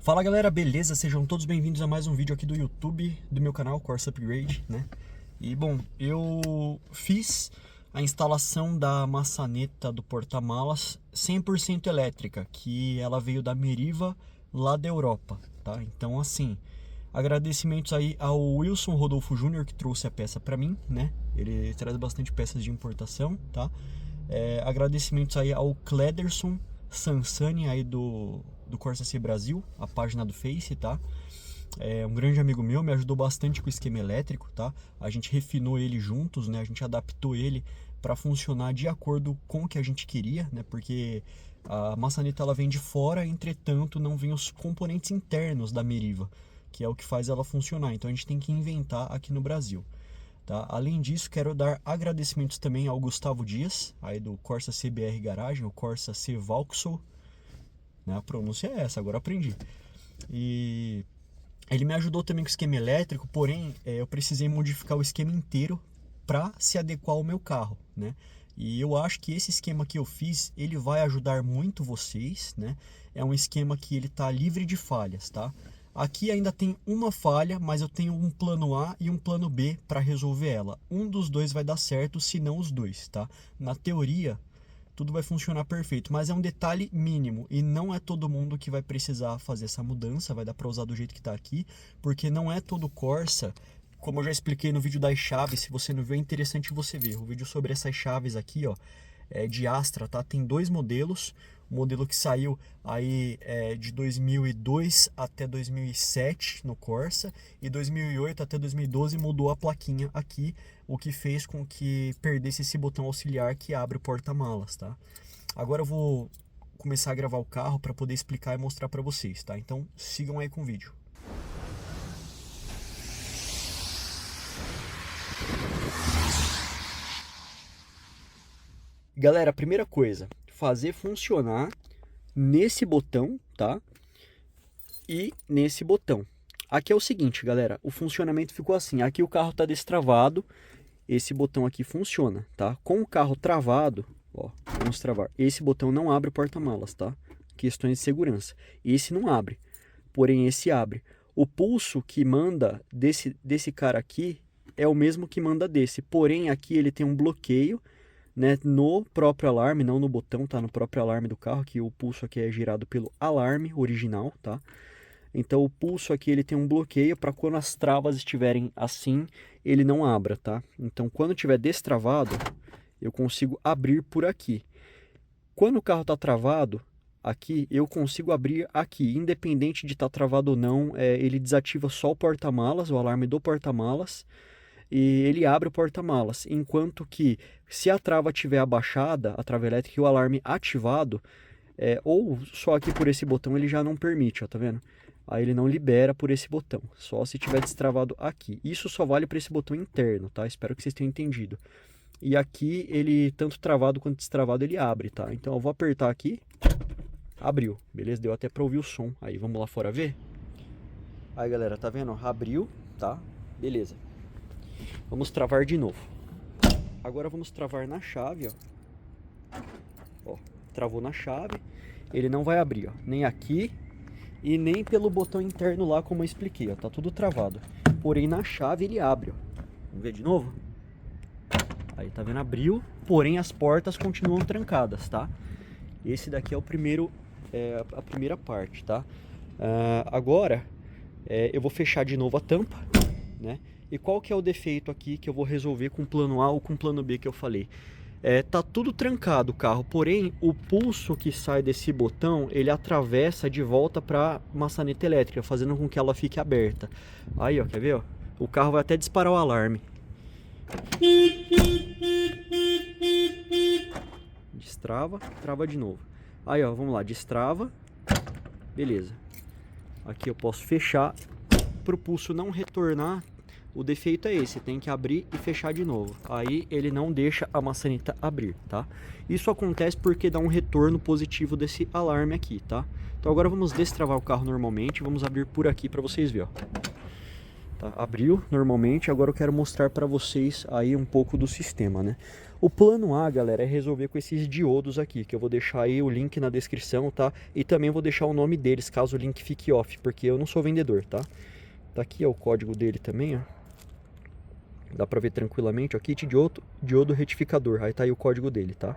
Fala galera, beleza? Sejam todos bem-vindos a mais um vídeo aqui do YouTube, do meu canal Corsa Upgrade, né? E bom, eu fiz a instalação da maçaneta do porta-malas 100% elétrica, que ela veio da Meriva, lá da Europa, tá? Então assim, agradecimentos aí ao Wilson Rodolfo Júnior, que trouxe a peça pra mim, né? Ele traz bastante peças de importação, tá? Agradecimentos aí ao Clederson Sansani aí do Corsa C Brasil, a página do Face, tá? Um grande amigo meu, me ajudou bastante com o esquema elétrico, tá? A gente refinou ele juntos, né? A gente adaptou ele para funcionar de acordo com o que a gente queria, né? Porque a maçaneta ela vem de fora, entretanto não vem os componentes internos da Meriva, que é o que faz ela funcionar. Então a gente tem que inventar aqui no Brasil. Tá? Além disso, quero dar agradecimentos também ao Gustavo Dias, aí do Corsa CBR Garagem, o Corsa C Vauxhall, né? A pronúncia é essa, agora aprendi. E ele me ajudou também com o esquema elétrico, porém eu precisei modificar o esquema inteiro para se adequar ao meu carro, né? E eu acho que esse esquema que eu fiz, ele vai ajudar muito vocês, né? É um esquema que ele tá livre de falhas, tá? Aqui ainda tem uma falha, mas eu tenho um plano A e um plano B para resolver ela. Um dos dois vai dar certo, se não os dois, tá? Na teoria, tudo vai funcionar perfeito, mas é um detalhe mínimo e não é todo mundo que vai precisar fazer essa mudança, vai dar para usar do jeito que está aqui, porque não é todo Corsa, como eu já expliquei no vídeo das chaves, se você não viu é interessante você ver. O vídeo sobre essas chaves aqui, ó, de Astra, tá? Tem dois modelos. O modelo que saiu aí de 2002 até 2007 no Corsa, e 2008 até 2012 mudou a plaquinha aqui, o que fez com que perdesse esse botão auxiliar que abre o porta-malas, tá? Agora eu vou começar a gravar o carro para poder explicar e mostrar para vocês, tá? Então sigam aí com o vídeo. Galera, a primeira coisa, fazer funcionar nesse botão, tá? E nesse botão. Aqui é o seguinte, galera, o funcionamento ficou assim. Aqui o carro tá destravado, esse botão aqui funciona, tá? Com o carro travado, ó, vamos travar. Esse botão não abre o porta-malas, tá? Questões de segurança. Esse não abre, porém esse abre. O pulso que manda desse cara aqui é o mesmo que manda desse, porém aqui ele tem um bloqueio, né, no próprio alarme, não no botão, tá? No próprio alarme do carro, que o pulso aqui é girado pelo alarme original, tá? Então o pulso aqui ele tem um bloqueio para quando as travas estiverem assim, ele não abra, tá? Então quando estiver destravado, eu consigo abrir por aqui. Quando o carro está travado, aqui eu consigo abrir aqui, independente de estar travado ou não, ele desativa só o porta-malas, o alarme do porta-malas, e ele abre o porta-malas, enquanto que se a trava estiver abaixada, a trava elétrica e o alarme ativado, ou só aqui por esse botão ele já não permite, ó, tá vendo? Aí ele não libera por esse botão, só se tiver destravado aqui. Isso só vale para esse botão interno, tá? Espero que vocês tenham entendido. E aqui ele, tanto travado quanto destravado, ele abre, tá? Então eu vou apertar aqui, abriu, beleza? Deu até para ouvir o som. Aí vamos lá fora ver? Aí galera, tá vendo? Abriu, tá? Beleza. Vamos travar de novo. Agora vamos travar na chave, ó. Ó, travou na chave. Ele não vai abrir, ó, nem aqui e nem pelo botão interno lá, como eu expliquei, ó. Tá tudo travado. Porém na chave ele abre, ó. Vamos ver de novo? Aí tá vendo? Abriu, porém as portas continuam trancadas, tá? Esse daqui é o primeiro, a primeira parte, tá? Agora eu vou fechar de novo a tampa, né? E qual que é o defeito aqui que eu vou resolver com o plano A ou com o plano B que eu falei? Tá tudo trancado o carro, porém o pulso que sai desse botão, ele atravessa de volta para maçaneta elétrica, fazendo com que ela fique aberta. Aí, ó, quer ver, ó? O carro vai até disparar o alarme. Destrava, trava de novo. Aí, ó, vamos lá, destrava. Beleza. Aqui eu posso fechar para o pulso não retornar. O defeito é esse, tem que abrir e fechar de novo. Aí ele não deixa a maçaneta abrir, tá? Isso acontece porque dá um retorno positivo desse alarme aqui, tá? Então agora vamos destravar o carro normalmente, vamos abrir por aqui para vocês verem, ó. Tá? Abriu normalmente, agora eu quero mostrar para vocês aí um pouco do sistema, né? O plano A, galera, é resolver com esses diodos aqui, que eu vou deixar aí o link na descrição, tá? E também vou deixar o nome deles, caso o link fique off, porque eu não sou vendedor, tá? Tá aqui ó, o código dele também, ó. Dá pra ver tranquilamente, ó, kit diodo retificador, aí tá aí o código dele, tá?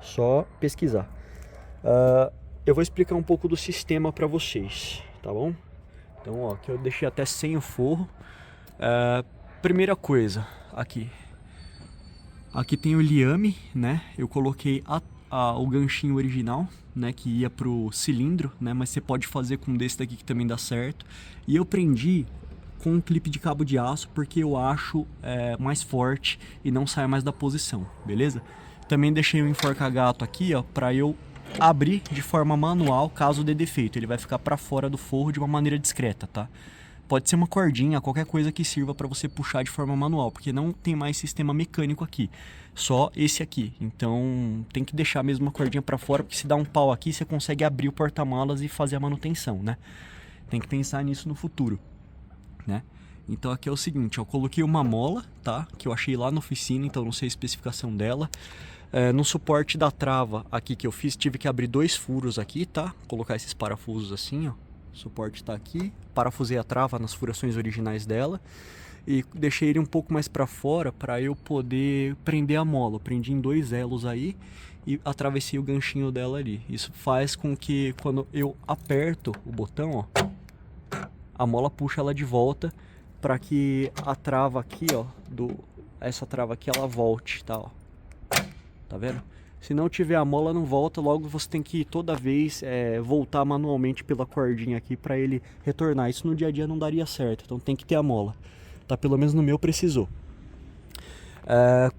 Só pesquisar. Eu vou explicar um pouco do sistema para vocês, tá bom? Então, ó, aqui eu deixei até sem o forro. Primeira coisa, aqui tem o liame, né? Eu coloquei o ganchinho original, né? Que ia pro cilindro, né? Mas você pode fazer com desse daqui que também dá certo. E eu prendi com um clipe de cabo de aço porque eu acho mais forte e não sai mais da posição, beleza? Também deixei o enforca-gato aqui, ó, para eu abrir de forma manual caso dê defeito. Ele vai ficar para fora do forro de uma maneira discreta, tá? Pode ser uma cordinha, qualquer coisa que sirva para você puxar de forma manual, porque não tem mais sistema mecânico aqui, só esse aqui. Então tem que deixar mesmo uma cordinha para fora, porque se dá um pau aqui você consegue abrir o porta-malas e fazer a manutenção, né? Tem que pensar nisso no futuro, né? Então aqui é o seguinte, eu coloquei uma mola, tá? Que eu achei lá na oficina, então não sei a especificação dela. No suporte da trava aqui que eu fiz, tive que abrir 2 furos aqui, tá? Colocar esses parafusos assim, ó. O suporte tá aqui. Parafusei a trava nas furações originais dela. E deixei ele um pouco mais para fora para eu poder prender a mola. Eu prendi em 2 elos aí e atravessei o ganchinho dela ali. Isso faz com que quando eu aperto o botão, ó, a mola puxa ela de volta para que a trava aqui, ó, essa trava aqui ela volte, tá, ó. Tá vendo? Se não tiver a mola não volta, logo você tem que toda vez voltar manualmente pela cordinha aqui para ele retornar. Isso no dia a dia não daria certo, então tem que ter a mola. Tá? Pelo menos no meu precisou.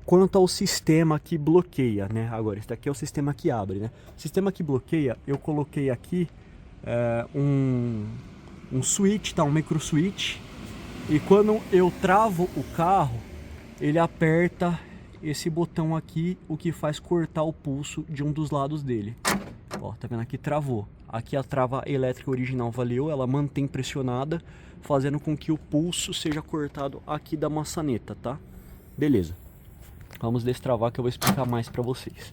Quanto ao sistema que bloqueia, né? Agora, esse daqui é o sistema que abre, né? O sistema que bloqueia, eu coloquei aqui um switch, tá? Um micro switch. E quando eu travo o carro, ele aperta esse botão aqui, o que faz cortar o pulso de um dos lados dele. Ó, tá vendo aqui? Travou. Aqui a trava elétrica original valeu, ela mantém pressionada, fazendo com que o pulso seja cortado aqui da maçaneta, tá? Beleza. Vamos destravar que eu vou explicar mais pra vocês.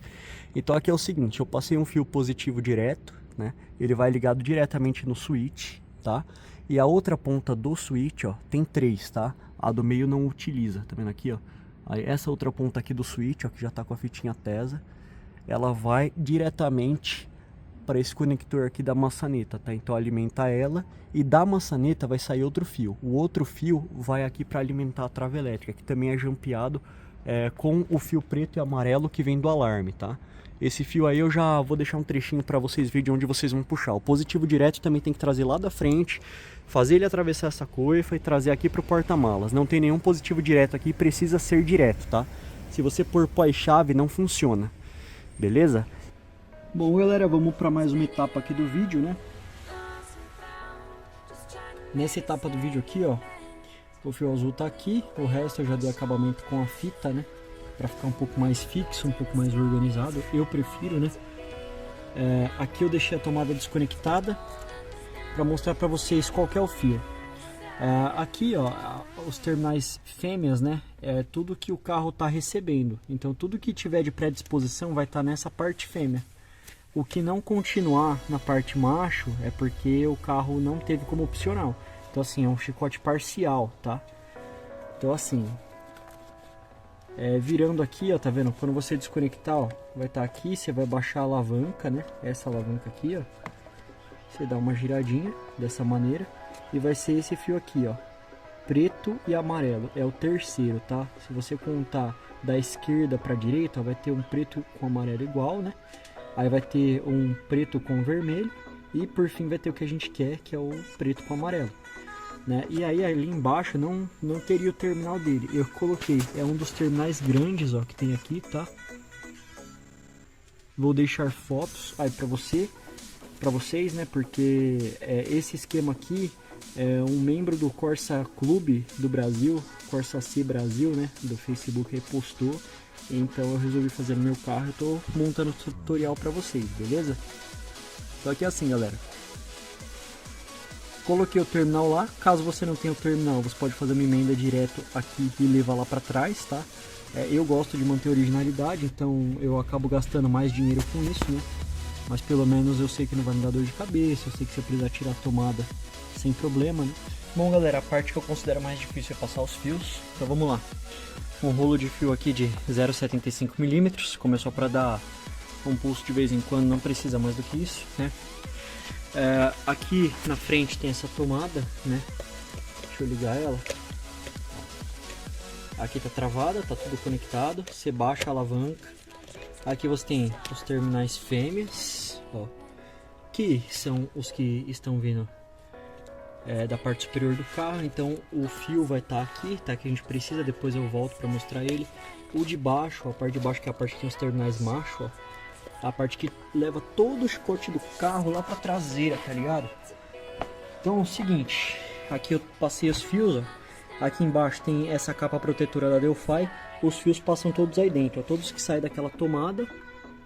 Então aqui é o seguinte, eu passei um fio positivo direto, né? Ele vai ligado diretamente no switch, tá? E a outra ponta do switch, ó, tem 3, tá? A do meio não utiliza, tá vendo aqui, ó? Aí essa outra ponta aqui do switch, ó, que já tá com a fitinha tesa, ela vai diretamente para esse conector aqui da maçaneta, tá? Então alimenta ela e da maçaneta vai sair outro fio. O outro fio vai aqui para alimentar a trava elétrica, que também é jampeado com o fio preto e amarelo que vem do alarme, tá? Esse fio aí eu já vou deixar um trechinho para vocês verem de onde vocês vão puxar. O positivo direto também tem que trazer lá da frente, fazer ele atravessar essa coifa e trazer aqui para o porta-malas. Não tem nenhum positivo direto aqui, precisa ser direto, tá? Se você pôr pós-chave não funciona, beleza? Bom, galera, vamos para mais uma etapa aqui do vídeo, né? Nessa etapa do vídeo aqui, ó, o fio azul tá aqui, o resto eu já dei acabamento com a fita, né? Para ficar um pouco mais fixo, um pouco mais organizado, eu prefiro, né? Aqui eu deixei a tomada desconectada para mostrar para vocês qual que é o fio. Aqui, ó, os terminais fêmeas, né? É tudo que o carro tá recebendo. Então tudo que tiver de predisposição vai estar nessa parte fêmea. O que não continuar na parte macho é porque o carro não teve como opcional. Então assim, é um chicote parcial, tá? Então assim, virando aqui, ó, tá vendo? Quando você desconectar, ó, vai estar aqui, você vai baixar a alavanca, né? Essa alavanca aqui, ó. Você dá uma giradinha dessa maneira e vai ser esse fio aqui, ó, preto e amarelo. É o terceiro, tá? Se você contar da esquerda para a direita, ó, vai ter um preto com amarelo igual, né? Aí vai ter um preto com vermelho e por fim vai ter o que a gente quer, que é o preto com amarelo, né? E aí ali embaixo não teria o terminal dele. Eu coloquei, é um dos terminais grandes, ó, que tem aqui, tá? Vou deixar fotos aí para vocês, né? Porque esse esquema aqui é um membro do Corsa Clube do Brasil, Corsa C Brasil, né? Do Facebook aí postou. Então eu resolvi fazer no meu carro. Eu tô montando o tutorial para vocês, beleza? Então aqui é assim, galera. Coloquei o terminal lá. Caso você não tenha o terminal, você pode fazer uma emenda direto aqui e levar lá para trás, tá? Eu gosto de manter a originalidade, então eu acabo gastando mais dinheiro com isso, né? Mas pelo menos eu sei que não vai me dar dor de cabeça, eu sei que você precisa tirar a tomada sem problema, né? Bom, galera, a parte que eu considero mais difícil é passar os fios. Então vamos lá. Um rolo de fio aqui de 0,75 mm, como é só para dar um pulso de vez em quando, não precisa mais do que isso, né? Aqui na frente tem essa tomada, né? Deixa eu ligar ela. Aqui tá travada, tá tudo conectado. Você baixa a alavanca. Aqui você tem os terminais fêmeas, ó, que são os que estão vindo da parte superior do carro. Então o fio vai estar aqui, tá? Que a gente precisa, depois eu volto para mostrar ele. O de baixo, a parte de baixo, que é a parte que tem os terminais macho, ó, a parte que leva todo o chicote do carro lá pra traseira, tá ligado? Então é o seguinte, aqui eu passei os fios, ó. Aqui embaixo tem essa capa protetora da Delphi. Os fios passam todos aí dentro, ó, todos que saem daquela tomada,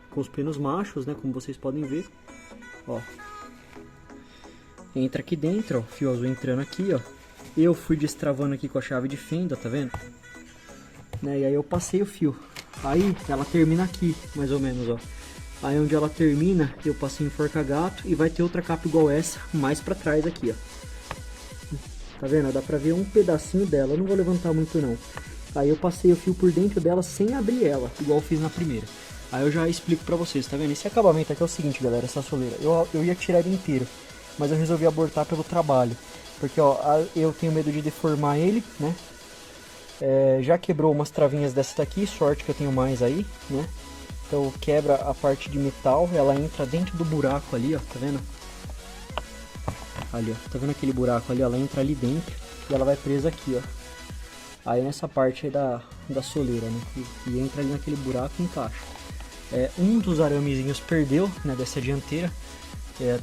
com os pinos machos, né, como vocês podem ver, ó. Entra aqui dentro, ó, fio azul entrando aqui, ó. Eu fui destravando aqui com a chave de fenda, tá vendo? Né, e aí eu passei o fio. Aí ela termina aqui, mais ou menos, ó. Aí onde ela termina, eu passei em enforca-gato e vai ter outra capa igual essa, mais pra trás aqui, ó. Tá vendo? Dá pra ver um pedacinho dela, eu não vou levantar muito não. Aí eu passei o fio por dentro dela sem abrir ela, igual eu fiz na primeira. Aí eu já explico pra vocês, tá vendo? Esse acabamento aqui é o seguinte, galera, essa soleira. Eu ia tirar ele inteiro, mas eu resolvi abortar pelo trabalho. Porque, ó, eu tenho medo de deformar ele, né? Já quebrou umas travinhas dessa daqui, sorte que eu tenho mais aí, né? Então quebra a parte de metal, ela entra dentro do buraco ali, ó, tá vendo? Ali, ó, tá vendo aquele buraco ali? Ela entra ali dentro e ela vai presa aqui, ó. Aí nessa parte aí da soleira, né? E entra ali naquele buraco e encaixa. Um dos aramezinhos perdeu, né, dessa dianteira.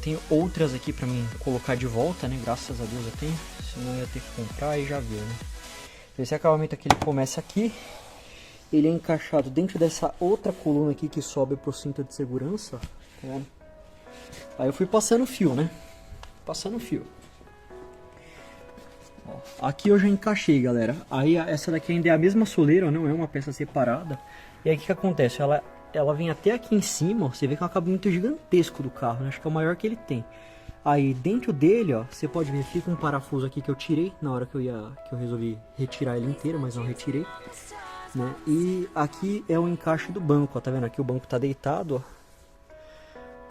Tenho outras aqui pra mim colocar de volta, né? Graças a Deus eu tenho. Senão eu ia ter que comprar e já viu, né? Esse acabamento aqui, ele começa aqui. Ele é encaixado dentro dessa outra coluna aqui que sobe pro cinto de segurança. Tá vendo? Aí eu fui passando o fio, né? Passando o fio. Ó, aqui eu já encaixei, galera. Aí essa daqui ainda é a mesma soleira, não é uma peça separada. E aí o que acontece? Ela vem até aqui em cima, ó, você vê que é um acabamento gigantesco do carro, né? Acho que é o maior que ele tem. Aí dentro dele, ó, você pode ver, fica um parafuso aqui que eu tirei na hora que eu resolvi retirar ele inteiro, mas não retirei, né? E aqui é o encaixe do banco, ó, tá vendo? Aqui o banco tá deitado, ó.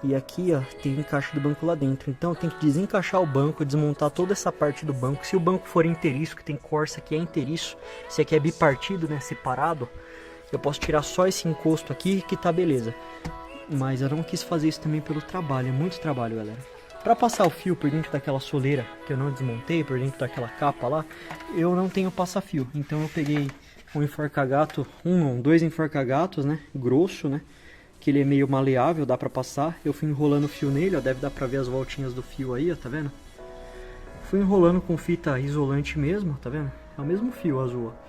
E aqui, ó, tem o encaixe do banco lá dentro. Então eu tenho que desencaixar o banco, desmontar toda essa parte do banco. Se o banco for inteiriço, que tem Corsa que é inteiriço, se aqui é bipartido, né, separado, eu posso tirar só esse encosto aqui que tá beleza. Mas eu não quis fazer isso também pelo trabalho, é muito trabalho, galera. Pra passar o fio por dentro daquela soleira que eu não desmontei, por dentro daquela capa lá, eu não tenho passa-fio. Então eu peguei um enforca-gato, dois enforca-gatos, né, grosso, né, que ele é meio maleável, dá pra passar. Eu fui enrolando o fio nele, ó, deve dar pra ver as voltinhas do fio aí, ó, tá vendo? Fui enrolando com fita isolante mesmo, tá vendo? É o mesmo fio azul, ó.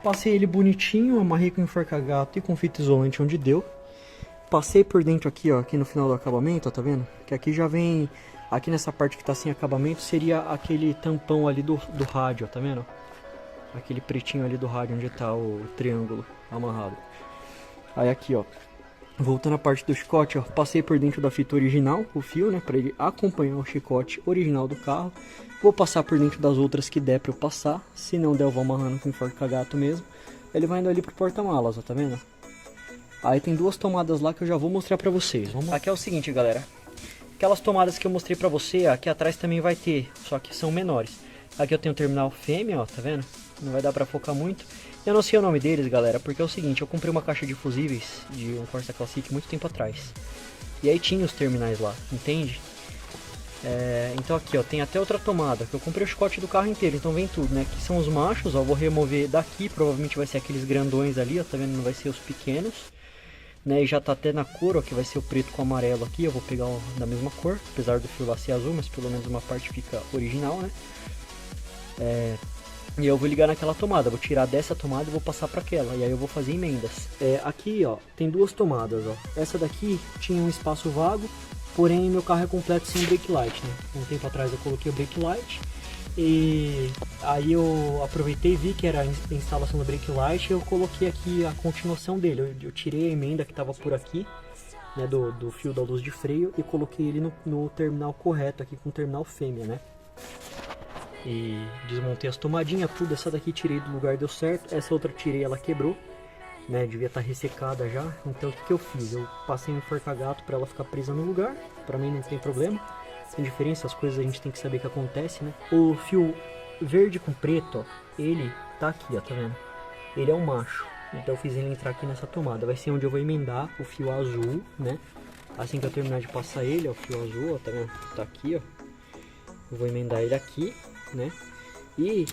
Passei ele bonitinho, amarrei com enforca-gato e com fita isolante onde deu. Passei por dentro aqui, ó, aqui no final do acabamento, ó, tá vendo? Que aqui já vem, aqui nessa parte que tá sem acabamento, seria aquele tampão ali do rádio, ó, tá vendo? Aquele pretinho ali do rádio onde tá o triângulo amarrado. Aí aqui, ó, voltando à parte do chicote, ó, passei por dentro da fita original, o fio, né, pra ele acompanhar o chicote original do carro. Vou passar por dentro das outras que der pra eu passar, se não der eu vou amarrando com enforca-gato mesmo. Ele vai indo ali pro porta-malas, ó, tá vendo? Aí tem duas tomadas lá que eu já vou mostrar pra vocês. Aqui é o seguinte, galera. Aquelas tomadas que eu mostrei pra você, aqui atrás também vai ter, só que são menores. Aqui eu tenho o terminal fêmea, ó, tá vendo? Não vai dar pra focar muito. Eu não sei o nome deles, galera, porque é o seguinte, eu comprei uma caixa de fusíveis de um Corsa Classic muito tempo atrás. E aí tinha os terminais lá, entende? Então aqui, ó, tem até outra tomada, que eu comprei o chicote do carro inteiro, então vem tudo, né? Aqui são os machos, ó, vou remover daqui, provavelmente vai ser aqueles grandões ali, ó, tá vendo? Não vai ser os pequenos. Né, e já tá até na cor, ó, que vai ser o preto com amarelo aqui. Eu vou pegar da mesma cor, apesar do fio lá ser azul, mas pelo menos uma parte fica original, né? E eu vou ligar naquela tomada, vou tirar dessa tomada e vou passar para aquela, e aí eu vou fazer emendas. Aqui, ó, tem duas tomadas, ó. Essa daqui tinha um espaço vago, Porém, meu carro é completo sem brake light, né? Um tempo atrás eu coloquei o brake light e aí eu aproveitei e vi que era a instalação do brake light e eu coloquei aqui a continuação dele. Eu tirei a emenda que estava por aqui, né, do fio da luz de freio e coloquei ele no terminal correto aqui com o terminal fêmea, né? E desmontei as tomadinhas, tudo. Essa daqui tirei do lugar, deu certo. Essa outra tirei, ela quebrou, né? Devia estar ressecada já. Então o que eu fiz? Eu passei um enforca-gato para ela ficar presa no lugar. Para mim não tem problema. Sem diferença, as coisas a gente tem que saber que acontece, né? O fio verde com preto, ó, ele tá aqui, ó, tá vendo? Ele é um macho. Então eu fiz ele entrar aqui nessa tomada. Vai ser onde eu vou emendar o fio azul, né? Assim que eu terminar de passar ele, ó, o fio azul, ó, tá vendo? Tá aqui, ó. Eu vou emendar ele aqui, né? E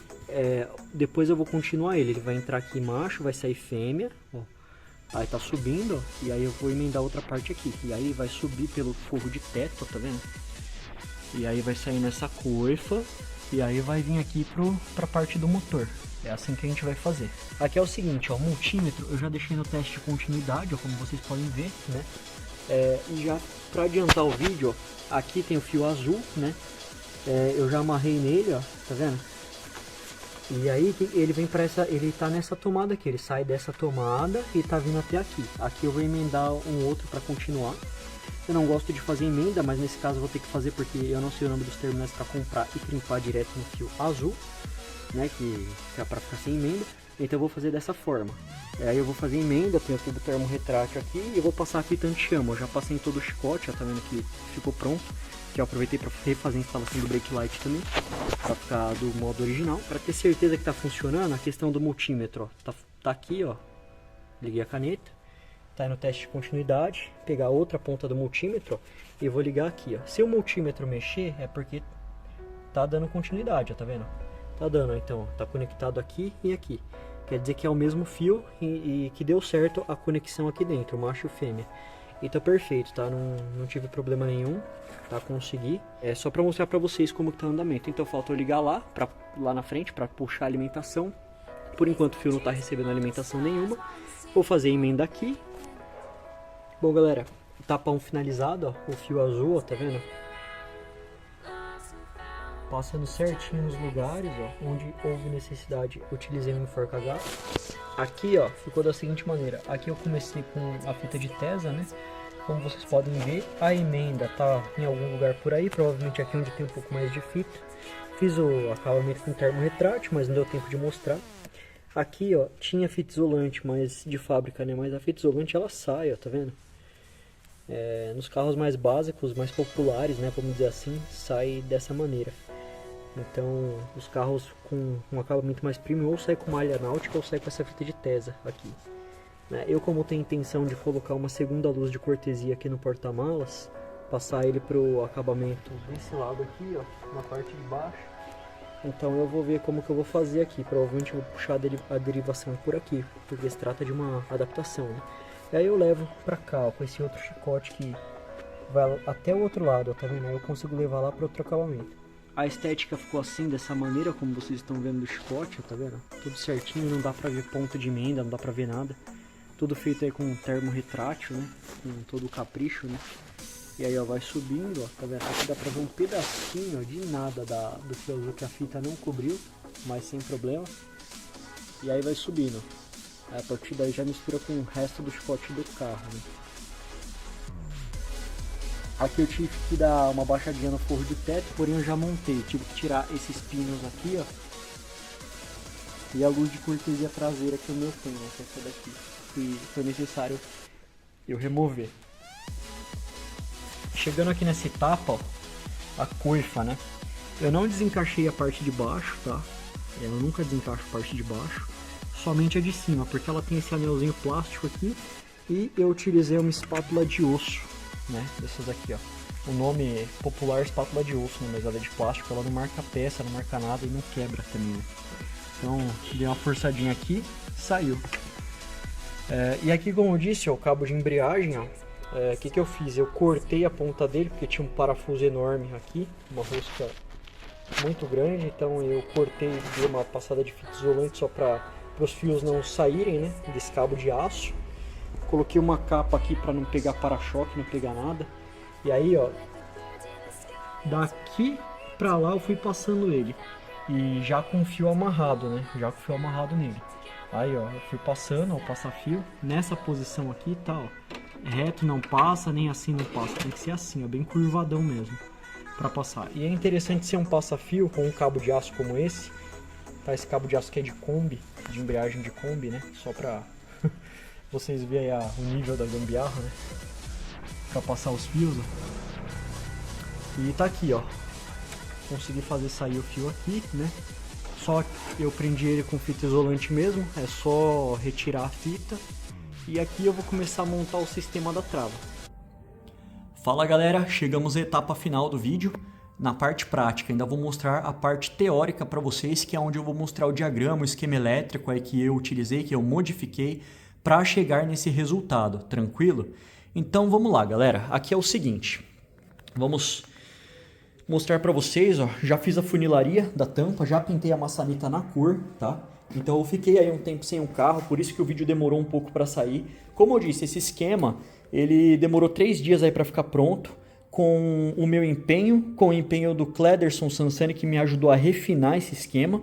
depois eu vou continuar ele. Ele vai entrar aqui macho, vai sair fêmea, ó. Aí tá subindo, ó. E aí eu vou emendar outra parte aqui. E aí vai subir pelo forro de teto, ó, tá vendo? E aí vai sair nessa coifa. E aí vai vir aqui pra parte do motor. É assim que a gente vai fazer. Aqui é o seguinte, ó, o multímetro eu já deixei no teste de continuidade, ó, como vocês podem ver, né? E já para adiantar o vídeo, ó, aqui tem o fio azul, né? Eu já amarrei nele, ó, tá vendo? E aí ele vem para essa, ele tá nessa tomada aqui, ele sai dessa tomada e tá vindo até aqui. Aqui eu vou emendar um outro para continuar. Eu não gosto de fazer emenda, mas nesse caso eu vou ter que fazer porque eu não sei o nome dos terminais para comprar e crimpar direto no fio azul, né, que é para ficar sem emenda. Então eu vou fazer dessa forma. Aí eu vou fazer emenda, tenho tudo termorretrátil aqui e eu vou passar a fita anti-chama. Eu já passei em todo o chicote, ó, tá vendo que ficou pronto. Que eu aproveitei para refazer a instalação do brake light também, para ficar do modo original. Para ter certeza que tá funcionando, a questão do multímetro, ó, tá aqui, ó. Liguei a caneta, tá aí no teste de continuidade. Pegar a outra ponta do multímetro, ó, e vou ligar aqui, ó. Se o multímetro mexer, é porque tá dando continuidade, ó, tá vendo? Tá dando, então, tá conectado aqui e aqui. Quer dizer que é o mesmo fio e que deu certo a conexão aqui dentro, macho e fêmea. Então perfeito, tá? Não tive problema nenhum, tá? Consegui. É só pra mostrar pra vocês como que tá o andamento. Então falta eu ligar lá na frente pra puxar a alimentação. Por enquanto o fio não tá recebendo alimentação nenhuma. Vou fazer a emenda aqui. Bom galera, o tapão finalizado, ó. O fio azul, ó, tá vendo? Passando certinho nos lugares, ó, onde houve necessidade, utilizei um enforca-gato. Aqui, ó, ficou da seguinte maneira. Aqui eu comecei com a fita de tesa, né? Como vocês podem ver, a emenda tá em algum lugar por aí, provavelmente aqui onde tem um pouco mais de fita. Fiz o acabamento com termorretrátil, mas não deu tempo de mostrar. Aqui, ó, tinha fita isolante, mas de fábrica, né? Mas a fita isolante ela sai, ó, tá vendo? Nos carros mais básicos, mais populares, né? Vamos dizer assim, sai dessa maneira. Então, os carros com um acabamento mais premium ou sai com malha náutica ou sai com essa fita de tesa aqui. Eu, como tenho intenção de colocar uma segunda luz de cortesia aqui no porta-malas, passar ele pro acabamento desse lado aqui, ó, na parte de baixo. Então eu vou ver como que eu vou fazer aqui. Provavelmente eu vou puxar a derivação por aqui, porque se trata de uma adaptação, né? E aí eu levo pra cá, ó, com esse outro chicote que vai até o outro lado, ó, tá vendo? Aí eu consigo levar lá para outro acabamento. A estética ficou assim, dessa maneira, como vocês estão vendo do chicote, ó, tá vendo? Tudo certinho, não dá pra ver ponta de emenda, não dá pra ver nada. Tudo feito aí com termorretrátil, né? Com todo o capricho, né? E aí, ó, vai subindo, ó, tá vendo? Aqui dá pra ver um pedacinho, ó, de nada do fio azul que a fita não cobriu, mas sem problema. E aí vai subindo. Aí, a partir daí já mistura com o resto do chicote do carro, né? Aqui eu tive que dar uma baixadinha no forro de teto, porém eu já montei. Tive que tirar esses pinos aqui, ó. E a luz de cortesia traseira que o meu tem, né? Que é essa daqui. Que foi necessário eu remover. Chegando aqui nessa etapa, ó, a coifa, né? Eu não desencaixei a parte de baixo, tá? Eu nunca desencaixo a parte de baixo. Somente a de cima, porque ela tem esse anelzinho plástico aqui. E eu utilizei uma espátula de osso, né? Dessas aqui, ó. O nome popular é espátula de osso, né? Mas ela é de plástico, ela não marca peça, não marca nada e não quebra também, né? Então, dei uma forçadinha aqui, saiu. E aqui, como eu disse, ó, o cabo de embreagem, ó. O que eu fiz? Eu cortei a ponta dele, porque tinha um parafuso enorme aqui, uma rosca muito grande, então eu cortei, dei uma passada de fita isolante só para os fios não saírem, né, desse cabo de aço. Coloquei uma capa aqui para não pegar para-choque, não pegar nada. E aí, ó, daqui pra lá eu fui passando ele. E já com o fio amarrado, né? Já com o fio amarrado nele. Aí, ó, eu fui passando, ó, passa fio. Nessa posição aqui, tá, ó. Reto não passa, nem assim não passa. Tem que ser assim, ó, bem curvadão mesmo. Pra passar. E é interessante ser um passa-fio com um cabo de aço como esse. Tá, esse cabo de aço que é de Kombi, de embreagem de Kombi, né? Só pra vocês verem o nível da gambiarra, né? Pra passar os fios, ó. E tá aqui, ó. Consegui fazer sair o fio aqui, né? Só eu prendi ele com fita isolante mesmo. É só retirar a fita. E aqui eu vou começar a montar o sistema da trava. Fala galera, chegamos à etapa final do vídeo. Na parte prática, ainda vou mostrar a parte teórica para vocês, que é onde eu vou mostrar o diagrama, o esquema elétrico aí que eu utilizei, que eu modifiquei para chegar nesse resultado, tranquilo? Então vamos lá galera, aqui é o seguinte, vamos mostrar para vocês, ó, já fiz a funilaria da tampa, já pintei a maçaneta na cor, tá? Então eu fiquei aí um tempo sem o carro, por isso que o vídeo demorou um pouco para sair. Como eu disse, esse esquema, ele demorou 3 dias aí para ficar pronto, com o meu empenho, com o empenho do Clederson Sansani, que me ajudou a refinar esse esquema,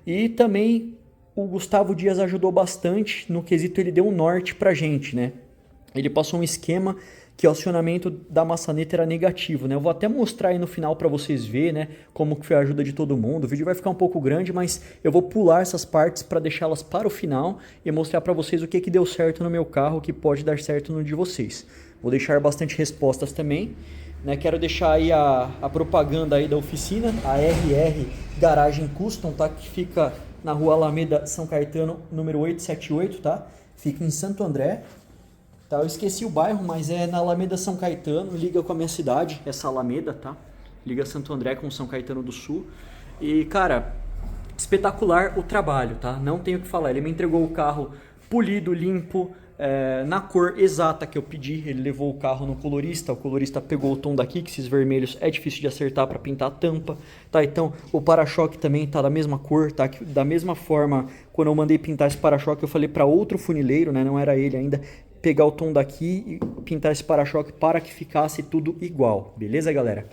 e também o Gustavo Dias ajudou bastante, no quesito ele deu um norte pra gente, né? Ele passou um esquema que o acionamento da maçaneta era negativo, né? Eu vou até mostrar aí no final para vocês verem, né, como que foi a ajuda de todo mundo. O vídeo vai ficar um pouco grande, mas eu vou pular essas partes para deixá-las para o final e mostrar para vocês o que deu certo no meu carro, o que pode dar certo no de vocês. Vou deixar bastante respostas também, né? Quero deixar aí a propaganda aí da oficina, a RR Garagem Custom, tá? Que fica na rua Alameda São Caetano, número 878, tá? Fica em Santo André. Tá, eu esqueci o bairro, mas é na Alameda São Caetano, liga com a minha cidade, essa Alameda, tá? Liga Santo André com São Caetano do Sul. E, cara, espetacular o trabalho, tá? Não tenho o que falar. Ele me entregou o carro polido, limpo, na cor exata que eu pedi. Ele levou o carro no colorista, o colorista pegou o tom daqui, que esses vermelhos é difícil de acertar para pintar a tampa, tá? Então, o para-choque também tá da mesma cor, tá? Da mesma forma, quando eu mandei pintar esse para-choque, eu falei para outro funileiro, né? Não era ele ainda, pegar o tom daqui e pintar esse para-choque para que ficasse tudo igual, beleza galera?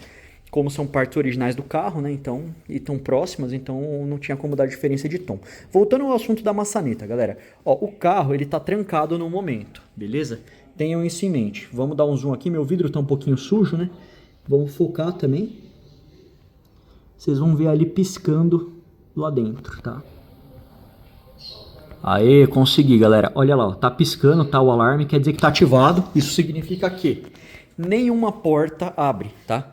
Como são partes originais do carro, né, então, e tão próximas, então não tinha como dar diferença de tom. Voltando ao assunto da maçaneta, galera, ó, o carro ele tá trancado no momento, beleza? Tenham isso em mente. Vamos dar um zoom aqui, meu vidro tá um pouquinho sujo, né? Vamos focar também. Vocês vão ver ali piscando lá dentro, tá? Aê, consegui, galera. Olha lá, ó, tá piscando, tá o alarme, quer dizer que tá ativado. Isso significa que nenhuma porta abre, tá?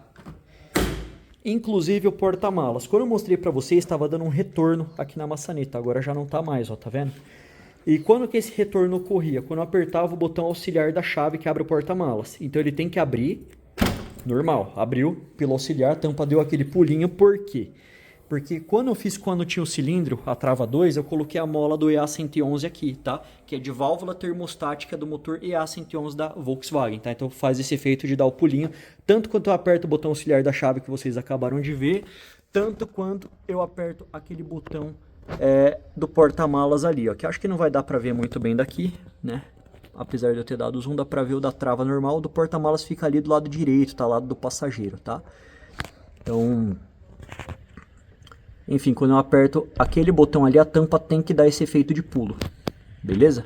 Inclusive o porta-malas. Quando eu mostrei pra vocês, estava dando um retorno aqui na maçaneta. Agora já não tá mais, ó, tá vendo? E quando que esse retorno ocorria? Quando eu apertava o botão auxiliar da chave que abre o porta-malas. Então ele tem que abrir, normal, abriu pelo auxiliar, a tampa deu aquele pulinho, por quê? Porque quando tinha o cilindro, a trava 2, eu coloquei a mola do EA111 aqui, tá? Que é de válvula termostática do motor EA111 da Volkswagen, tá? Então faz esse efeito de dar o pulinho, tanto quanto eu aperto o botão auxiliar da chave que vocês acabaram de ver, tanto quanto eu aperto aquele botão do porta-malas ali, ó. Que acho que não vai dar pra ver muito bem daqui, né? Apesar de eu ter dado zoom, dá pra ver o da trava normal, o do porta-malas fica ali do lado direito, tá? Lado do passageiro, tá? Então... Enfim, quando eu aperto aquele botão ali, a tampa tem que dar esse efeito de pulo. Beleza?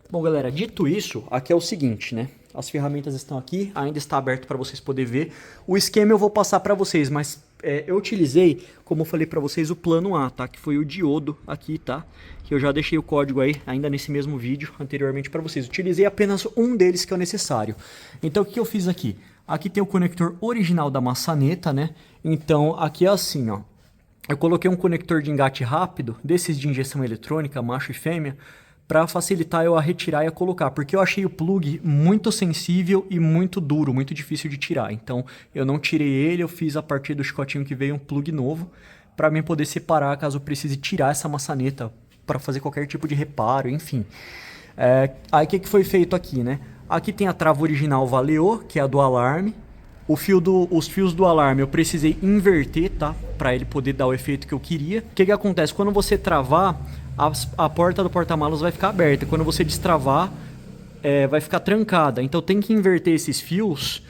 Bom, galera, dito isso, aqui é o seguinte, né? As ferramentas estão aqui, ainda está aberto para vocês poderem ver. O esquema eu vou passar para vocês, mas eu utilizei, como eu falei para vocês, o plano A, tá? Que foi o diodo aqui, tá? Que eu já deixei o código aí, ainda nesse mesmo vídeo, anteriormente para vocês. Utilizei apenas um deles que é o necessário. Então, o que eu fiz aqui? Aqui tem o conector original da maçaneta, né? Então, aqui é assim, ó. Eu coloquei um conector de engate rápido, desses de injeção eletrônica, macho e fêmea, para facilitar eu a retirar e a colocar, porque eu achei o plug muito sensível e muito duro, muito difícil de tirar. Então eu não tirei ele, eu fiz a partir do chicotinho que veio um plug novo, para mim poder separar caso eu precise tirar essa maçaneta para fazer qualquer tipo de reparo, enfim. Aí o que foi feito aqui, né? Aqui tem a trava original Valeo, que é a do alarme. Os fios do alarme eu precisei inverter, tá? Para ele poder dar o efeito que eu queria. O que acontece? Quando você travar, a porta do porta-malas vai ficar aberta. Quando você destravar, vai ficar trancada. Então tem que inverter esses fios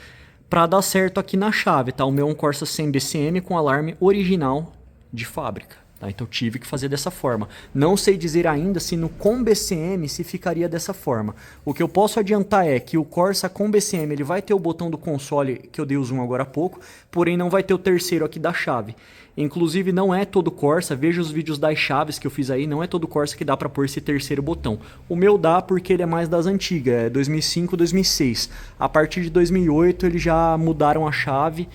para dar certo aqui na chave, tá? O meu é um Corsa 100 BCM com alarme original de fábrica. Tá? Então tive que fazer dessa forma. Não sei dizer ainda se no com BCM se ficaria dessa forma. O que eu posso adiantar é que o Corsa com BCM ele vai ter o botão do console que eu dei o zoom agora há pouco, porém não vai ter o terceiro aqui da chave. Inclusive não é todo Corsa, veja os vídeos das chaves que eu fiz aí, não é todo Corsa que dá para pôr esse terceiro botão. O meu dá porque ele é mais das antigas, é 2005, 2006. A partir de 2008 eles já mudaram a chave,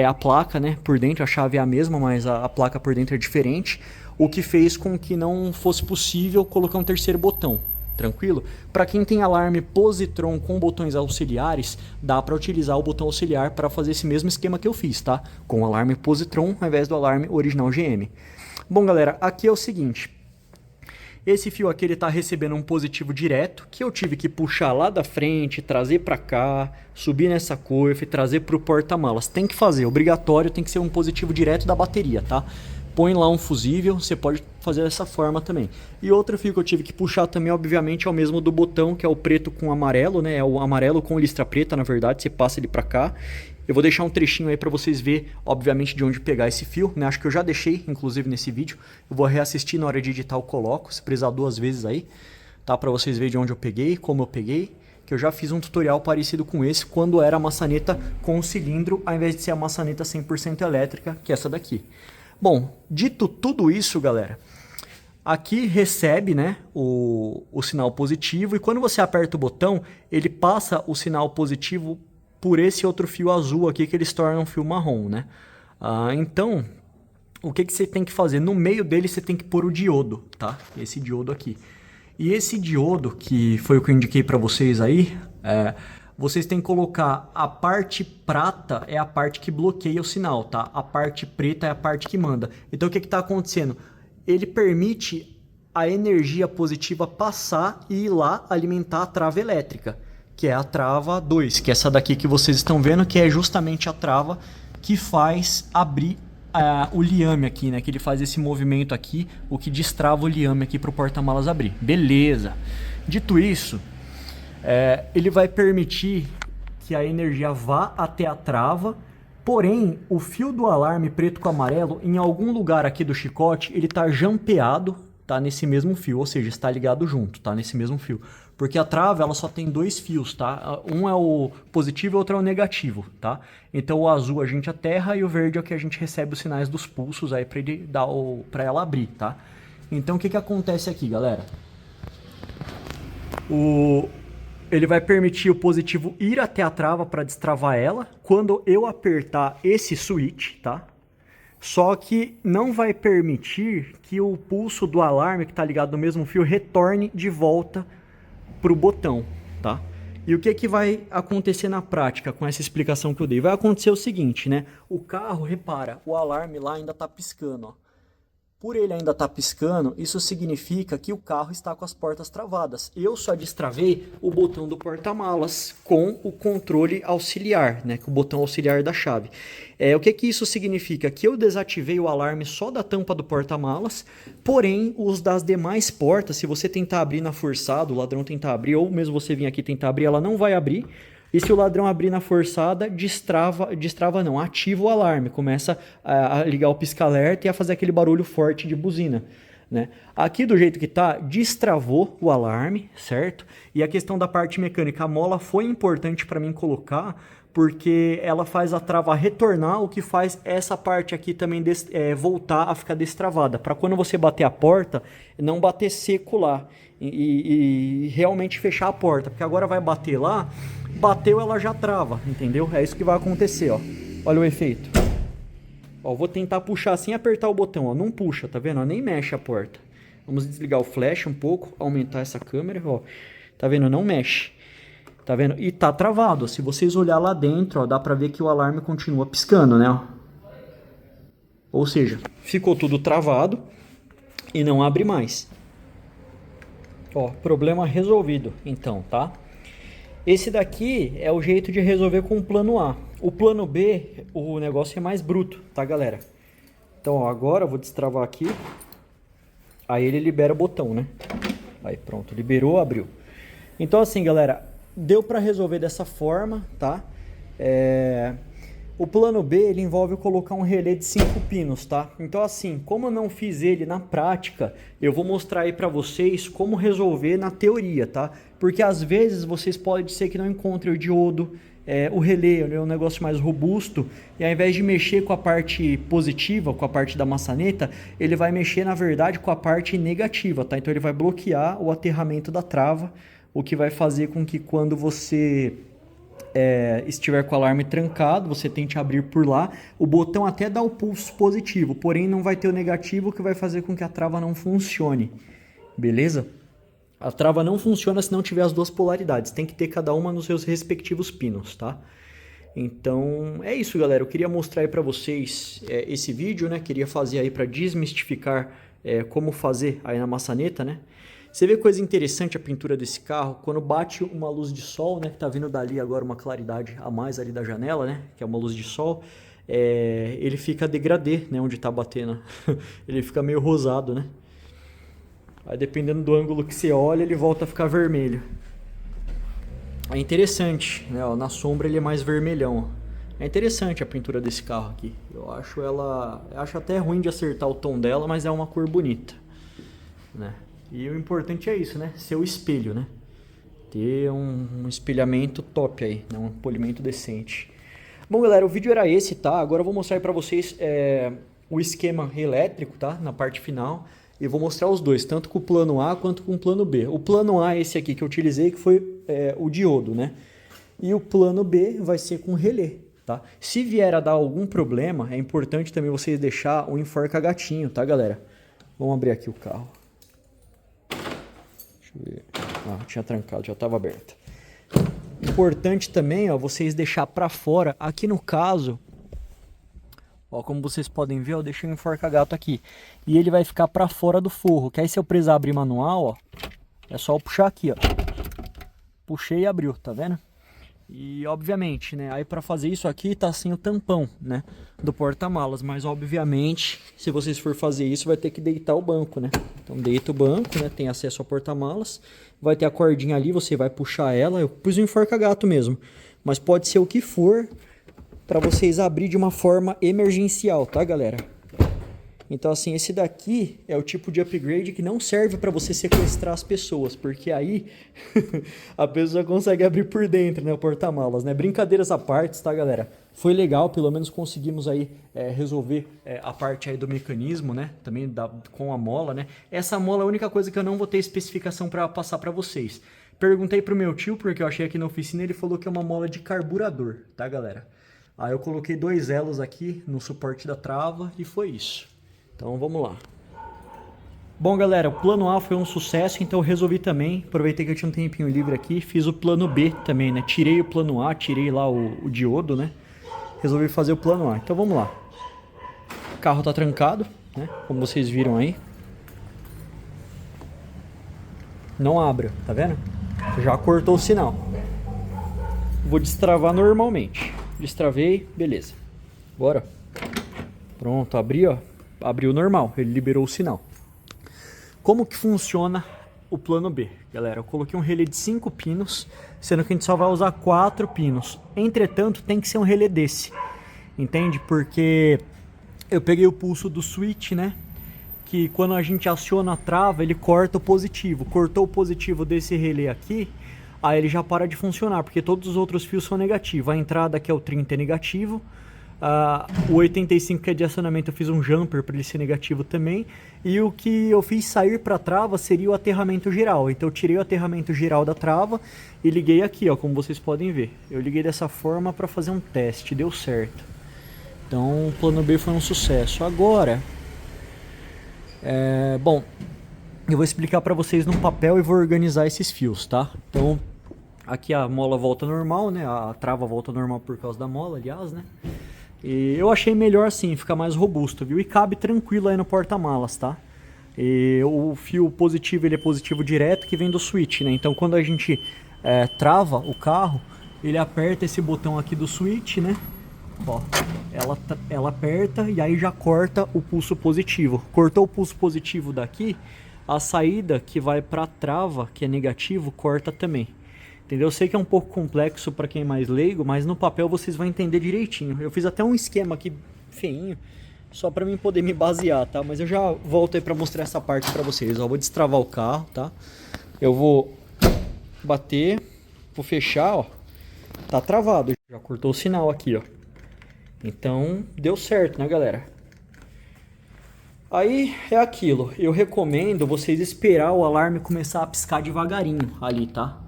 a placa, né, por dentro, a chave é a mesma, mas a placa por dentro é diferente, o que fez com que não fosse possível colocar um terceiro botão. Tranquilo? Para quem tem alarme positron com botões auxiliares, dá para utilizar o botão auxiliar para fazer esse mesmo esquema que eu fiz, tá? Com o alarme positron ao invés do alarme original GM. Bom, galera, aqui é o seguinte. Esse fio aqui ele tá recebendo um positivo direto, que eu tive que puxar lá da frente, trazer para cá, subir nessa coifa e trazer para o porta-malas. Tem que fazer, obrigatório, tem que ser um positivo direto da bateria, tá? Põe lá um fusível, você pode fazer dessa forma também. E outro fio que eu tive que puxar também, obviamente, é o mesmo do botão, que é o preto com amarelo, né? É o amarelo com listra preta, na verdade, você passa ele para cá. Eu vou deixar um trechinho aí para vocês verem, obviamente, de onde pegar esse fio, né? Acho que eu já deixei, inclusive, nesse vídeo. Eu vou reassistir na hora de editar, eu coloco, se precisar 2 vezes aí, tá? Para vocês verem de onde eu peguei, como eu peguei. Que eu já fiz um tutorial parecido com esse, quando era a maçaneta com cilindro, ao invés de ser a maçaneta 100% elétrica, que é essa daqui. Bom, dito tudo isso, galera, aqui recebe, né, o sinal positivo e quando você aperta o botão, ele passa o sinal positivo por esse outro fio azul aqui que ele se torna um fio marrom, né? Então, o que você tem que fazer? No meio dele você tem que pôr o diodo, tá? Esse diodo aqui. E esse diodo, que foi o que eu indiquei para vocês aí, vocês têm que colocar a parte prata é a parte que bloqueia o sinal, tá? A parte preta é a parte que manda. Então o que está acontecendo? Ele permite a energia positiva passar e ir lá alimentar a trava elétrica, que é a trava 2, que é essa daqui que vocês estão vendo, que é justamente a trava que faz abrir o liame aqui, né? Que ele faz esse movimento aqui, o que destrava o liame aqui para o porta-malas abrir. Beleza! Dito isso, ele vai permitir que a energia vá até a trava, porém o fio do alarme preto com amarelo, em algum lugar aqui do chicote, ele está jampeado, tá, nesse mesmo fio, ou seja, está ligado junto, tá, nesse mesmo fio. Porque a trava ela só tem 2 fios, tá? Um é o positivo e outro é o negativo, tá? Então o azul a gente aterra e o verde é o que a gente recebe os sinais dos pulsos aí para ele dar para ela abrir, tá? Então o que acontece aqui, galera? Ele vai permitir o positivo ir até a trava para destravar ela quando eu apertar esse switch, tá? Só que não vai permitir que o pulso do alarme que está ligado no mesmo fio retorne de volta para o botão, tá? E o que vai acontecer na prática com essa explicação que eu dei? Vai acontecer o seguinte, né? O carro, repara, o alarme lá ainda está piscando, ó. Por ele ainda estar piscando, isso significa que o carro está com as portas travadas. Eu só destravei o botão do porta-malas com o controle auxiliar, né? Com o botão auxiliar da chave. O que isso significa? Que eu desativei o alarme só da tampa do porta-malas, porém os das demais portas, se você tentar abrir na forçada, o ladrão tentar abrir, ou mesmo você vir aqui tentar abrir, ela não vai abrir. E se o ladrão abrir na forçada, ativa o alarme, começa a ligar o pisca-alerta e a fazer aquele barulho forte de buzina, né? Aqui do jeito que tá, destravou o alarme, certo? E a questão da parte mecânica, a mola foi importante para mim colocar, porque ela faz a trava retornar, o que faz essa parte aqui também voltar a ficar destravada, para quando você bater a porta, não bater seco lá e realmente fechar a porta, porque agora vai bater lá, bateu ela já trava, entendeu? É isso que vai acontecer, ó. Olha o efeito. Ó, vou tentar puxar assim e apertar o botão, ó. Não puxa, tá vendo? Ó, nem mexe a porta. Vamos desligar o flash um pouco, aumentar essa câmera, ó. Tá vendo? Não mexe. Tá vendo? E tá travado. Se vocês olhar lá dentro, ó, dá pra ver que o alarme continua piscando, né? Ó. Ou seja, ficou tudo travado e não abre mais. Ó, problema resolvido, então, tá? Esse daqui é o jeito de resolver com o plano A. O plano B, o negócio é mais bruto, tá, galera? Então, ó, agora eu vou destravar aqui. Aí ele libera o botão, né? Aí, pronto, liberou, abriu. Então, assim, galera, deu pra resolver dessa forma, tá? O plano B, ele envolve colocar um relé de 5 pinos, tá? Então assim, como eu não fiz ele na prática, eu vou mostrar aí pra vocês como resolver na teoria, tá? Porque às vezes vocês podem ser que não encontrem o diodo, o relé é um negócio mais robusto, e ao invés de mexer com a parte positiva, com a parte da maçaneta, ele vai mexer na verdade com a parte negativa, tá? Então ele vai bloquear o aterramento da trava, o que vai fazer com que quando você estiver com o alarme trancado, você tente abrir por lá, o botão até dá o pulso positivo, porém não vai ter o negativo, que vai fazer com que a trava não funcione, beleza? A trava não funciona se não tiver as duas polaridades, tem que ter cada uma nos seus respectivos pinos, tá? Então é isso, galera, eu queria mostrar aí pra vocês esse vídeo, né? Queria fazer aí pra desmistificar como fazer aí na maçaneta, né? Você vê coisa interessante a pintura desse carro, quando bate uma luz de sol, né, que tá vindo dali agora uma claridade a mais ali da janela, né, que é uma luz de sol, ele fica degradê, né, onde tá batendo, ele fica meio rosado, né. Aí dependendo do ângulo que você olha, ele volta a ficar vermelho. É interessante, né, ó, na sombra ele é mais vermelhão. É interessante a pintura desse carro aqui, eu acho até ruim de acertar o tom dela, mas é uma cor bonita, né. E o importante é isso, né? Ser o espelho, né? Ter um espelhamento top aí, né? Um polimento decente. Bom, galera, o vídeo era esse, tá? Agora eu vou mostrar aí pra vocês o esquema elétrico, tá? Na parte final. E vou mostrar os dois, tanto com o plano A quanto com o plano B. O plano A é esse aqui que eu utilizei, que foi o diodo, né? E o plano B vai ser com relé, tá? Se vier a dar algum problema, é importante também vocês deixar o enforca-gatinho, tá, galera? Vamos abrir aqui o carro. Tinha trancado, já estava aberto. Importante também, ó, vocês deixar para fora. Aqui no caso, ó, como vocês podem ver, eu deixei um enforca-gato aqui. E ele vai ficar para fora do forro. Que aí se eu precisar abrir manual, ó, é só eu puxar aqui, ó. Puxei e abriu, tá vendo? E obviamente, né, aí para fazer isso aqui tá sem o tampão, né, do porta-malas, mas obviamente, se vocês for fazer isso, vai ter que deitar o banco, né? Então deita o banco, né, tem acesso ao porta-malas, vai ter a cordinha ali, você vai puxar ela, eu pus um enforca-gato mesmo, mas pode ser o que for para vocês abrir de uma forma emergencial, tá, galera? Então assim, esse daqui é o tipo de upgrade que não serve para você sequestrar as pessoas, porque aí a pessoa consegue abrir por dentro, né, o porta-malas, né? Brincadeiras à parte, tá, galera? Foi legal, pelo menos conseguimos aí resolver a parte aí do mecanismo, né? Também com a mola, né? Essa mola é a única coisa que eu não vou ter especificação para passar para vocês. Perguntei pro meu tio, porque eu achei aqui na oficina, ele falou que é uma mola de carburador, tá, galera? Aí eu coloquei 2 elos aqui no suporte da trava e foi isso. Então vamos lá. Bom, galera, o plano A foi um sucesso, então eu resolvi também, aproveitei que eu tinha um tempinho livre aqui, fiz o plano B também, né? Tirei o plano A, tirei lá o diodo, né? Resolvi fazer o plano A. Então vamos lá. O carro tá trancado, né? Como vocês viram aí. Não abre, tá vendo? Já cortou o sinal. Vou destravar normalmente. Destravei, beleza. Bora. Pronto, abri, ó. Abriu normal, ele liberou o sinal. Como que funciona o plano B, galera? Eu coloquei um relé de 5 pinos, sendo que a gente só vai usar 4 pinos. Entretanto, tem que ser um relé desse, entende? Porque eu peguei o pulso do switch, né? Que quando a gente aciona a trava, ele corta o positivo. Cortou o positivo desse relé aqui, aí ele já para de funcionar, porque todos os outros fios são negativos. A entrada, que é o 30, é negativo. O 85, que é de acionamento, eu fiz um jumper para ele ser negativo também. E o que eu fiz sair para a trava seria o aterramento geral. Então eu tirei o aterramento geral da trava e liguei aqui, ó, como vocês podem ver. Eu liguei dessa forma para fazer um teste, deu certo. Então o plano B foi um sucesso. Agora, bom, eu vou explicar para vocês num papel e vou organizar esses fios, tá? Então aqui a mola volta normal, né? A trava volta normal por causa da mola, aliás, né? E eu achei melhor assim, fica mais robusto, viu? E cabe tranquilo aí no porta-malas, tá? E o fio positivo, ele é positivo direto, que vem do switch, né? Então quando a gente trava o carro, ele aperta esse botão aqui do switch, né? Ó, ela aperta e aí já corta o pulso positivo. Cortou o pulso positivo daqui, a saída que vai para a trava, que é negativo, corta também. Entendeu? Eu sei que é um pouco complexo para quem é mais leigo, mas no papel vocês vão entender direitinho. Eu fiz até um esquema aqui feinho, só para mim poder me basear, tá? Mas eu já volto aí para mostrar essa parte para vocês. Ó, vou destravar o carro, tá? Eu vou bater, vou fechar, ó. Tá travado, já cortou o sinal aqui, ó. Então, deu certo, né, galera? Aí é aquilo, eu recomendo vocês esperar o alarme começar a piscar devagarinho ali, tá?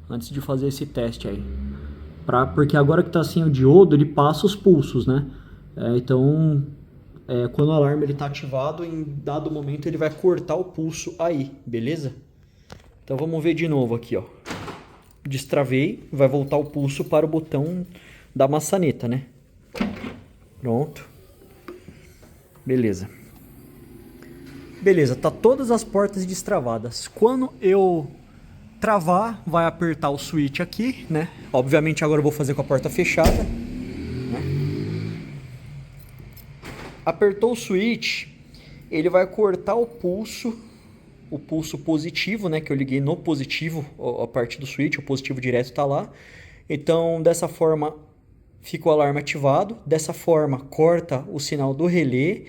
Antes de fazer esse teste aí. Porque agora que tá sem o diodo, ele passa os pulsos, né? Então, quando o alarme ele tá ativado, em dado momento ele vai cortar o pulso aí, beleza? Então vamos ver de novo aqui, ó. Destravei, vai voltar o pulso para o botão da maçaneta, né? Pronto. Beleza. Beleza, tá todas as portas destravadas. Quando eu travar, vai apertar o switch aqui, né? Obviamente agora eu vou fazer com a porta fechada, né? Apertou o switch, ele vai cortar o pulso positivo, né? Que eu liguei no positivo, a parte do switch, o positivo direto tá lá. Então, dessa forma, fica o alarme ativado. Dessa forma, corta o sinal do relé.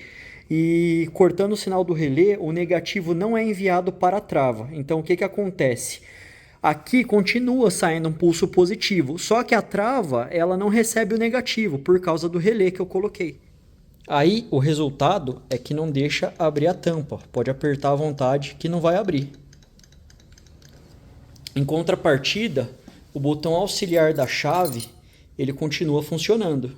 E cortando o sinal do relé, o negativo não é enviado para a trava. Então, o que que acontece? Aqui continua saindo um pulso positivo, só que a trava ela não recebe o negativo por causa do relé que eu coloquei. Aí o resultado é que não deixa abrir a tampa. Pode apertar à vontade que não vai abrir. Em contrapartida, o botão auxiliar da chave ele continua funcionando.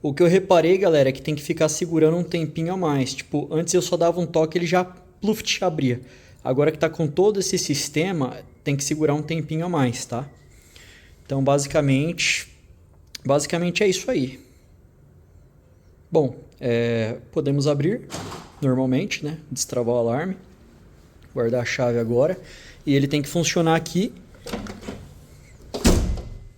O que eu reparei, galera, é que tem que ficar segurando um tempinho a mais. Tipo, antes eu só dava um toque e ele já pluft, abria. Agora que tá com todo esse sistema, tem que segurar um tempinho a mais, tá? Então, basicamente é isso aí. Bom, podemos abrir normalmente, né? Destravar o alarme. Guardar a chave agora. E ele tem que funcionar aqui.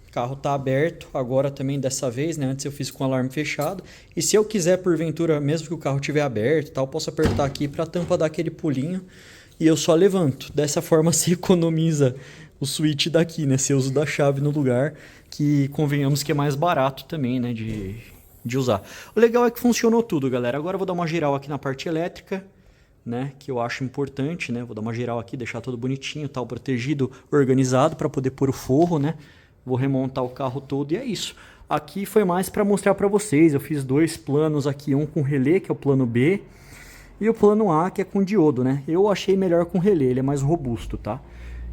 O carro está aberto agora também dessa vez, né? Antes eu fiz com o alarme fechado. E se eu quiser, porventura, mesmo que o carro estiver aberto, tal, posso apertar aqui para a tampa dar aquele pulinho e eu só levanto. Dessa forma se economiza o switch daqui, né? Se eu uso da chave no lugar, que convenhamos que é mais barato também, né? De usar. O legal é que funcionou tudo, galera. Agora eu vou dar uma geral aqui na parte elétrica, né? Que eu acho importante, né? Vou dar uma geral aqui, deixar tudo bonitinho, tal, protegido, organizado para poder pôr o forro, né? Vou remontar o carro todo e é isso. Aqui foi mais para mostrar para vocês. Eu fiz dois planos aqui, um com relé, que é o plano B, e o plano A, que é com diodo, né? Eu achei melhor com relé, ele é mais robusto, tá?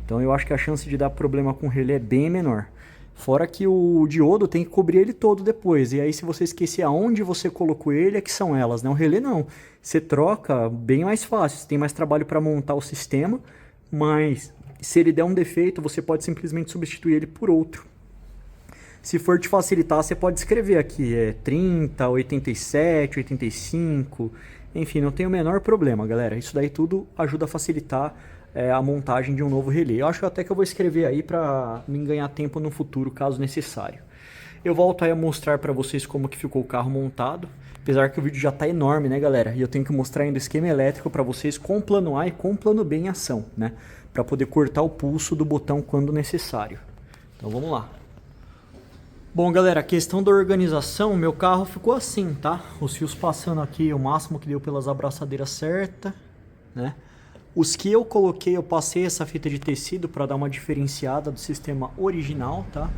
Então eu acho que a chance de dar problema com relé é bem menor. Fora que o diodo tem que cobrir ele todo depois. E aí se você esquecer aonde você colocou ele, é que são elas, né? O relé não. Você troca bem mais fácil. Você tem mais trabalho para montar o sistema, mas se ele der um defeito, você pode simplesmente substituir ele por outro. Se for te facilitar, você pode escrever aqui, 30, 87, 85, enfim, não tem o menor problema, galera. Isso daí tudo ajuda a facilitar a montagem de um novo relé. Eu acho até que eu vou escrever aí para me ganhar tempo no futuro, caso necessário. Eu volto aí a mostrar para vocês como que ficou o carro montado, apesar que o vídeo já está enorme, né, galera? E eu tenho que mostrar ainda o esquema elétrico para vocês com o plano A e com o plano B em ação, né? Para poder cortar o pulso do botão quando necessário. Então vamos lá. Bom, galera, a questão da organização, meu carro ficou assim, tá? Os fios passando aqui, o máximo que deu pelas abraçadeiras certas, né? Os que eu coloquei, eu passei essa fita de tecido para dar uma diferenciada do sistema original, tá?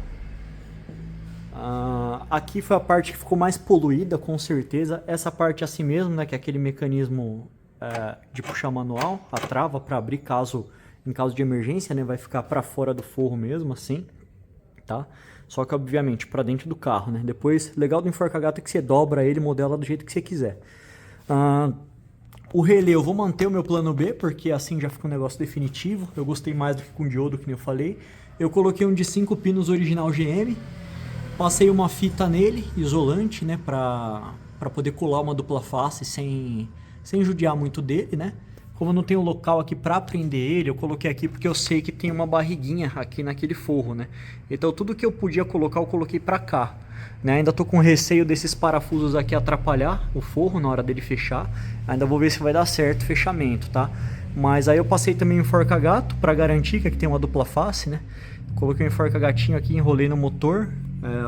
Aqui foi a parte que ficou mais poluída, com certeza. Essa parte assim mesmo, né? Que é aquele mecanismo de puxar manual, a trava para abrir em caso de emergência, né? Vai ficar para fora do forro mesmo, assim, tá? Só que, obviamente, para dentro do carro, né? Depois, legal do enforca-gato é que você dobra ele e modela do jeito que você quiser. O relé, eu vou manter o meu plano B, porque assim já fica um negócio definitivo. Eu gostei mais do que com diodo, que nem eu falei. Eu coloquei um de 5 pinos original GM. Passei uma fita nele, isolante, né? Pra poder colar uma dupla face sem judiar muito dele, né? Como eu não tenho local aqui para prender ele, eu coloquei aqui porque eu sei que tem uma barriguinha aqui naquele forro, né? Então tudo que eu podia colocar, eu coloquei para cá, né? Ainda tô com receio desses parafusos aqui atrapalhar o forro na hora dele fechar. Ainda vou ver se vai dar certo o fechamento, tá? Mas aí eu passei também um enforca-gato para garantir que aqui tem uma dupla face, né? Coloquei um enforca-gatinho aqui, enrolei no motor.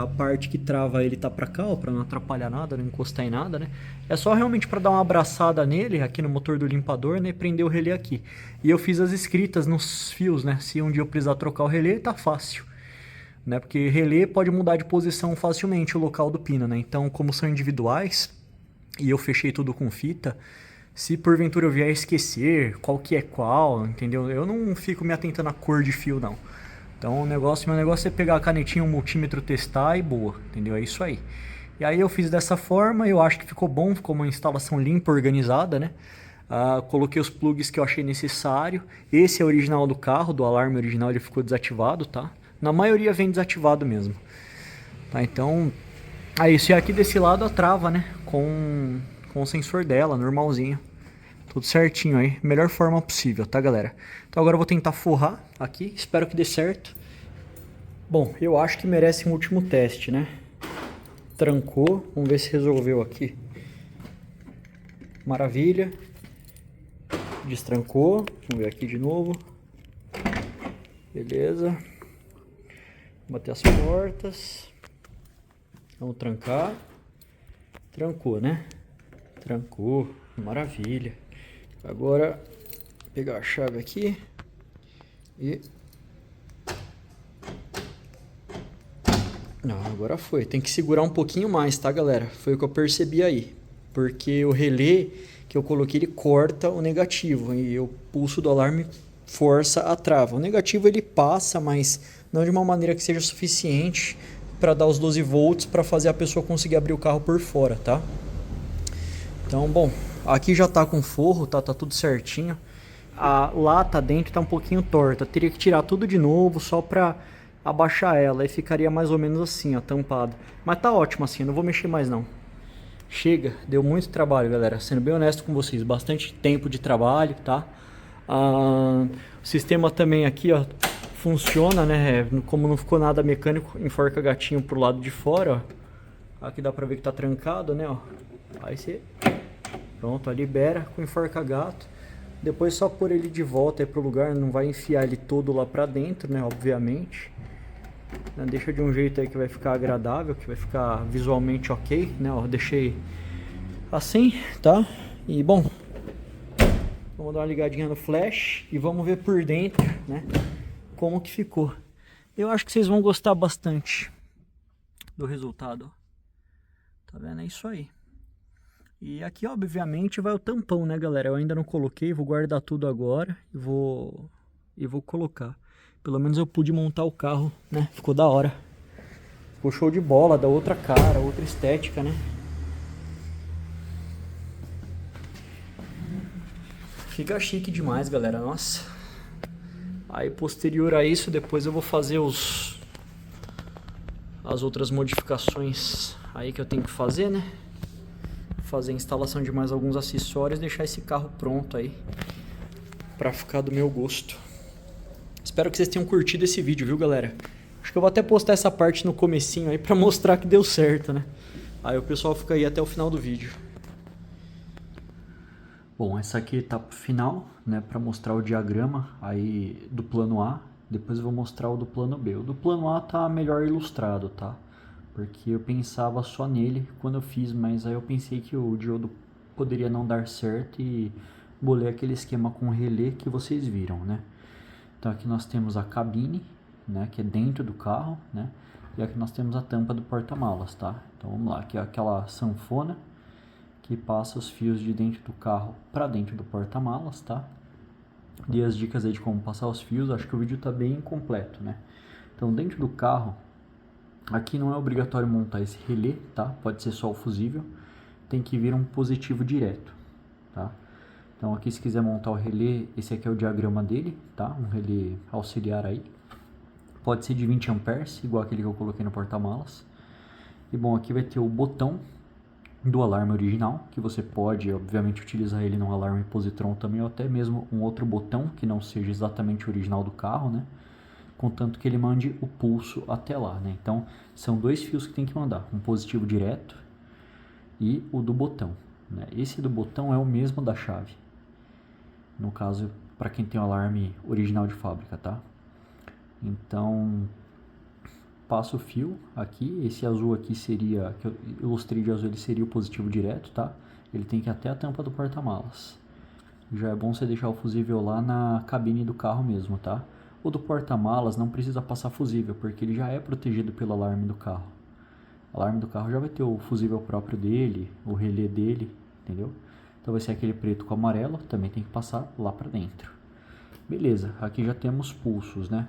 A parte que trava ele tá pra cá, ó, pra não atrapalhar nada, não encostar em nada, né? É só realmente para dar uma abraçada nele, aqui no motor do limpador, né? E prender o relé aqui. E eu fiz as escritas nos fios, né? Se um dia eu precisar trocar o relé, tá fácil. Né? Porque relé pode mudar de posição facilmente o local do pino, né? Então, como são individuais, e eu fechei tudo com fita, se porventura eu vier a esquecer qual que é qual, entendeu? Eu não fico me atentando à cor de fio, não. Então meu negócio é pegar a canetinha, um multímetro, testar e boa, entendeu? É isso aí. E aí eu fiz dessa forma, eu acho que ficou bom, ficou uma instalação limpa, organizada, né? Coloquei os plugs que eu achei necessário. Esse é o original do carro, do alarme original, ele ficou desativado, tá? Na maioria vem desativado mesmo. Tá, então, é isso. E aqui desse lado a trava, né? Com o sensor dela, normalzinho. Tudo certinho aí, melhor forma possível, tá, galera? Então agora eu vou tentar forrar aqui, espero que dê certo. Bom, eu acho que merece um último teste, né? Trancou, vamos ver se resolveu aqui. Maravilha. Destrancou, vamos ver aqui de novo. Beleza. Bater as portas. Vamos trancar. Trancou, né? Trancou, maravilha. Agora, pegar a chave aqui e... Não, agora foi. Tem que segurar um pouquinho mais, tá, galera? Foi o que eu percebi aí. Porque o relé que eu coloquei, ele corta o negativo. E o pulso do alarme força a trava. O negativo ele passa, mas não de uma maneira que seja suficiente para dar os 12 volts para fazer a pessoa conseguir abrir o carro por fora, tá? Então, bom... Aqui já tá com forro, tá tudo certinho. A lata dentro tá um pouquinho torta. Teria que tirar tudo de novo só pra abaixar ela. E ficaria mais ou menos assim, ó, tampada. Mas tá ótimo assim, eu não vou mexer mais não. Chega, deu muito trabalho, galera. Sendo bem honesto com vocês, bastante tempo de trabalho, tá? O sistema também aqui, ó, funciona, né? Como não ficou nada mecânico, enforca gatinho pro lado de fora, ó. Aqui dá pra ver que tá trancado, né, ó. Aí você... Pronto, libera com enforca-gato. Depois só pôr ele de volta aí pro lugar, não vai enfiar ele todo lá pra dentro, né, obviamente. Deixa de um jeito aí que vai ficar agradável, que vai ficar visualmente ok, né, ó, deixei assim, tá? E bom, vamos dar uma ligadinha no flash e vamos ver por dentro, né, como que ficou. Eu acho que vocês vão gostar bastante do resultado. Tá vendo? É isso aí. E aqui, obviamente, vai o tampão, né, galera? Eu ainda não coloquei, vou guardar tudo agora e vou colocar. Pelo menos eu pude montar o carro, né? Ficou da hora. Ficou show de bola, dá outra cara, outra estética, né? Fica chique demais, galera, nossa. Aí, posterior a isso, depois eu vou fazer as outras modificações aí que eu tenho que fazer, né? Fazer a instalação de mais alguns acessórios, deixar esse carro pronto aí pra ficar do meu gosto. Espero que vocês tenham curtido esse vídeo, viu, galera? Acho que eu vou até postar essa parte no comecinho aí pra mostrar que deu certo, né? Aí o pessoal fica aí até o final do vídeo. Bom, essa aqui é a etapa final, né, pra mostrar o diagrama aí do plano A. Depois eu vou mostrar o do plano B. O do plano A tá melhor ilustrado, tá? Porque eu pensava só nele quando eu fiz, mas aí eu pensei que o diodo poderia não dar certo e bolei aquele esquema com relé que vocês viram, né? Então aqui nós temos a cabine, né, que é dentro do carro, né? E aqui nós temos a tampa do porta-malas, tá? Então vamos lá, aqui é aquela sanfona que passa os fios de dentro do carro para dentro do porta-malas, tá? Dei as dicas aí de como passar os fios, acho que o vídeo tá bem completo, né? Então dentro do carro, aqui não é obrigatório montar esse relé, tá? Pode ser só o fusível. Tem que vir um positivo direto, tá? Então aqui se quiser montar o relé, esse aqui é o diagrama dele, tá? Um relé auxiliar aí. Pode ser de 20 amperes, igual aquele que eu coloquei no porta-malas. E bom, aqui vai ter o botão do alarme original, que você pode, obviamente, utilizar ele num alarme positron também, ou até mesmo um outro botão que não seja exatamente o original do carro, né? Contanto que ele mande o pulso até lá, né? Então, são dois fios que tem que mandar, um positivo direto e o do botão, né? Esse do botão é o mesmo da chave. No caso, para quem tem o alarme original de fábrica, tá? Então, passo o fio aqui, esse azul aqui seria, que eu ilustrei de azul, ele seria o positivo direto, tá? Ele tem que ir até a tampa do porta-malas. Já é bom você deixar o fusível lá na cabine do carro mesmo, tá? O do porta-malas não precisa passar fusível, porque ele já é protegido pelo alarme do carro. O alarme do carro já vai ter o fusível próprio dele, o relé dele, entendeu? Então vai ser aquele preto com amarelo, também tem que passar lá para dentro. Beleza, aqui já temos pulsos, né?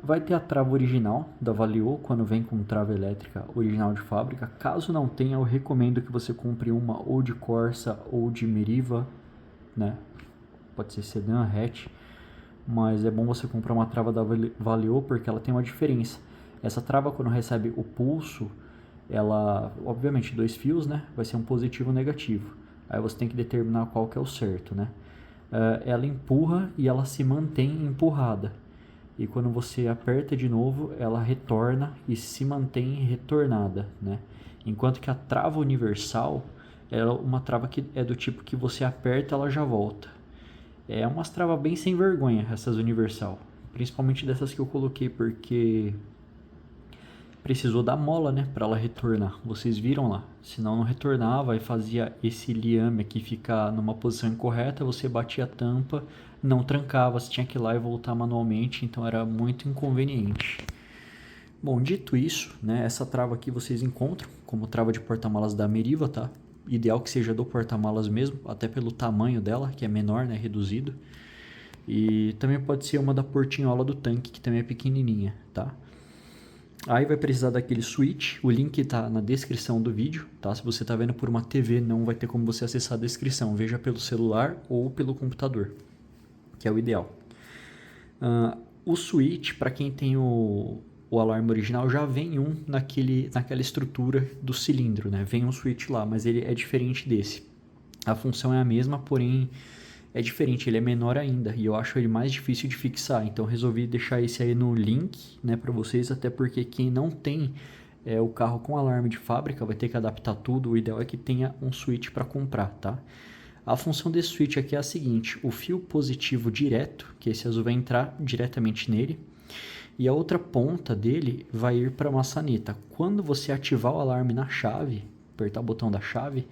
Vai ter a trava original da Valeo quando vem com trava elétrica original de fábrica. Caso não tenha, eu recomendo que você compre uma ou de Corsa ou de Meriva, né? Pode ser sedã, hatch, mas é bom você comprar uma trava da Valeo porque ela tem uma diferença. Essa trava, quando recebe o pulso, ela, obviamente, 2 fios, né? Vai ser um positivo e um negativo. Aí você tem que determinar qual que é o certo, né? Ela empurra e ela se mantém empurrada. E quando você aperta de novo, ela retorna e se mantém retornada, né? Enquanto que a trava universal é uma trava que é do tipo que você aperta, ela já volta. É umas travas bem sem vergonha, essas universal. Principalmente dessas que eu coloquei, porque precisou da mola, né, para ela retornar. Vocês viram lá. Senão não retornava e fazia esse liame aqui ficar numa posição incorreta, você batia a tampa, não trancava, você tinha que ir lá e voltar manualmente, então era muito inconveniente. Bom, dito isso, né, essa trava aqui vocês encontram como trava de porta-malas da Meriva, tá? Ideal que seja do porta-malas mesmo, até pelo tamanho dela, que é menor, né, reduzido. E também pode ser uma da portinhola do tanque, que também é pequenininha, tá? Aí vai precisar daquele switch, o link está na descrição do vídeo, tá? Se você está vendo por uma TV, não vai ter como você acessar a descrição, veja pelo celular ou pelo computador, que é o ideal. O switch, para quem tem o alarme original, já vem um naquela estrutura do cilindro, né? Vem um switch lá, mas ele é diferente desse. A função é a mesma, porém é diferente, ele é menor ainda e eu acho ele mais difícil de fixar, então resolvi deixar esse aí no link, né, para vocês, até porque quem não tem o carro com alarme de fábrica vai ter que adaptar tudo, o ideal é que tenha um switch para comprar, tá? A função desse switch aqui é a seguinte, o fio positivo direto, que esse azul vai entrar diretamente nele, e a outra ponta dele vai ir para a maçaneta. Quando você ativar o alarme na chave, apertar o botão da chave,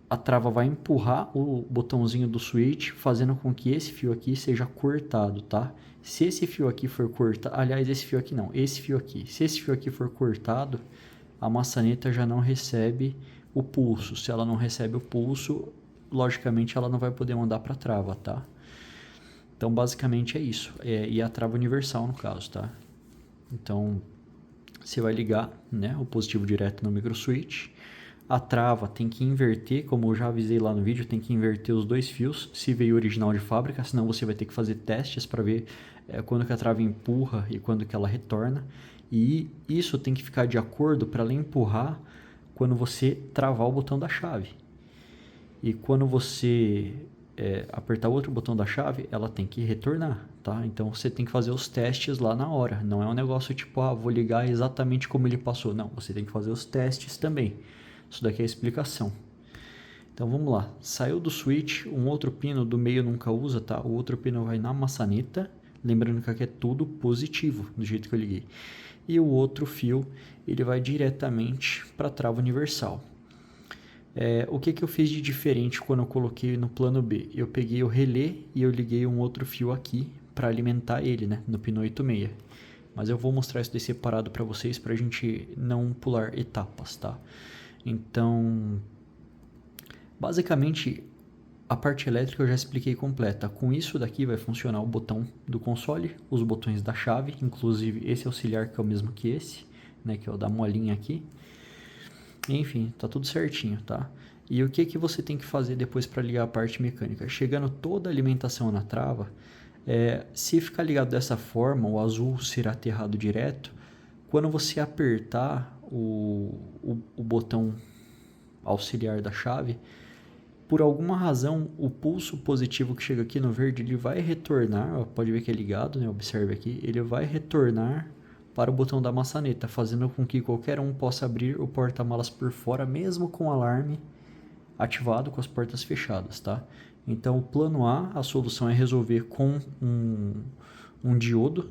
a trava vai empurrar o botãozinho do switch, fazendo com que esse fio aqui seja cortado, tá? Se esse fio aqui for cortado, aliás, esse fio aqui não, esse fio aqui. Se esse fio aqui for cortado, a maçaneta já não recebe o pulso. Se ela não recebe o pulso, logicamente ela não vai poder mandar para a trava, tá? Então, basicamente é isso. E a trava universal, no caso, tá? Então, você vai ligar, né, o positivo direto no micro switch. A trava tem que inverter, como eu já avisei lá no vídeo, tem que inverter os 2 fios, se veio original de fábrica, senão você vai ter que fazer testes para ver quando que a trava empurra e quando que ela retorna. E isso tem que ficar de acordo para ela empurrar quando você travar o botão da chave. E quando você apertar o outro botão da chave, ela tem que retornar, tá? Então você tem que fazer os testes lá na hora. Não é um negócio tipo, vou ligar exatamente como ele passou. Não, você tem que fazer os testes também. Isso daqui é a explicação. Então vamos lá. Saiu do switch, um outro pino do meio nunca usa, tá? O outro pino vai na maçaneta. Lembrando que aqui é tudo positivo, do jeito que eu liguei. E o outro fio, ele vai diretamente para a trava universal. O que eu fiz de diferente quando eu coloquei no plano B? Eu peguei o relé e eu liguei um outro fio aqui para alimentar ele, né? No pino 86. Mas eu vou mostrar isso daí separado para vocês, para a gente não pular etapas, tá? Então, basicamente, a parte elétrica eu já expliquei completa. Com isso daqui vai funcionar o botão do console, os botões da chave, inclusive esse auxiliar que é o mesmo que esse, né, que é o da molinha aqui. Enfim, tá tudo certinho, tá? E o que você tem que fazer depois para ligar a parte mecânica? Chegando toda a alimentação na trava, se ficar ligado dessa forma, o azul será aterrado direto. Quando você apertar o botão auxiliar da chave, por alguma razão o pulso positivo que chega aqui no verde, ele vai retornar, pode ver que é ligado, né? Observe aqui, ele vai retornar para o botão da maçaneta, fazendo com que qualquer um possa abrir o porta-malas por fora, mesmo com alarme, ativado com as portas fechadas, tá? Então, o plano A, a solução é resolver com um diodo,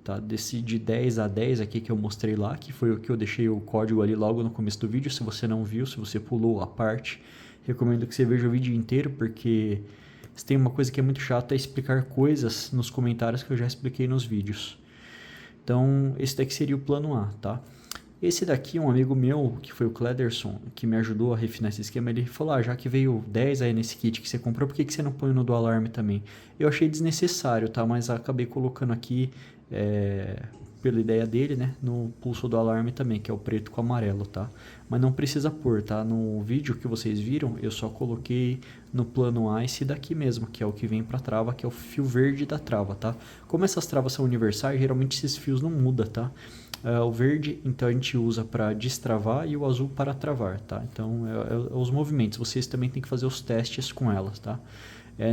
tá? Desse de 10 a 10 aqui que eu mostrei lá, que foi o que eu deixei o código ali logo no começo do vídeo. Se você não viu, se você pulou a parte, recomendo que você veja o vídeo inteiro, porque se tem uma coisa que é muito chata é explicar coisas nos comentários que eu já expliquei nos vídeos. Então, esse daqui seria o plano A, tá? Esse daqui, um amigo meu, que foi o Clederson, que me ajudou a refinar esse esquema, ele falou, já que veio 10 aí nesse kit que você comprou, por que você não põe no do alarme também? Eu achei desnecessário, tá? Mas acabei colocando aqui, pela ideia dele, né? No pulso do alarme também, que é o preto com amarelo, tá? Mas não precisa pôr, tá? No vídeo que vocês viram, eu só coloquei no plano A esse daqui mesmo, que é o que vem pra trava, que é o fio verde da trava, tá? Como essas travas são universais, geralmente esses fios não mudam, tá? O verde, então, a gente usa para destravar e o azul para travar, tá? Então, os movimentos. Vocês também têm que fazer os testes com elas, tá?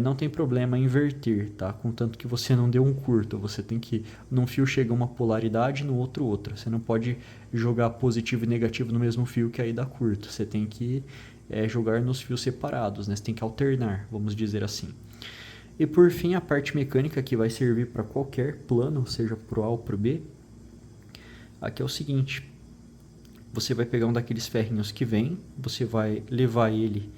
Não tem problema inverter, tá? Contanto que você não dê um curto. Você tem que... Num fio chega uma polaridade, no outro outra. Você não pode jogar positivo e negativo no mesmo fio que aí dá curto. Você tem que jogar nos fios separados, né? Você tem que alternar, vamos dizer assim. E por fim, a parte mecânica que vai servir para qualquer plano, seja pro A ou pro B. Aqui é o seguinte, você vai pegar um daqueles ferrinhos que vem, você vai levar ele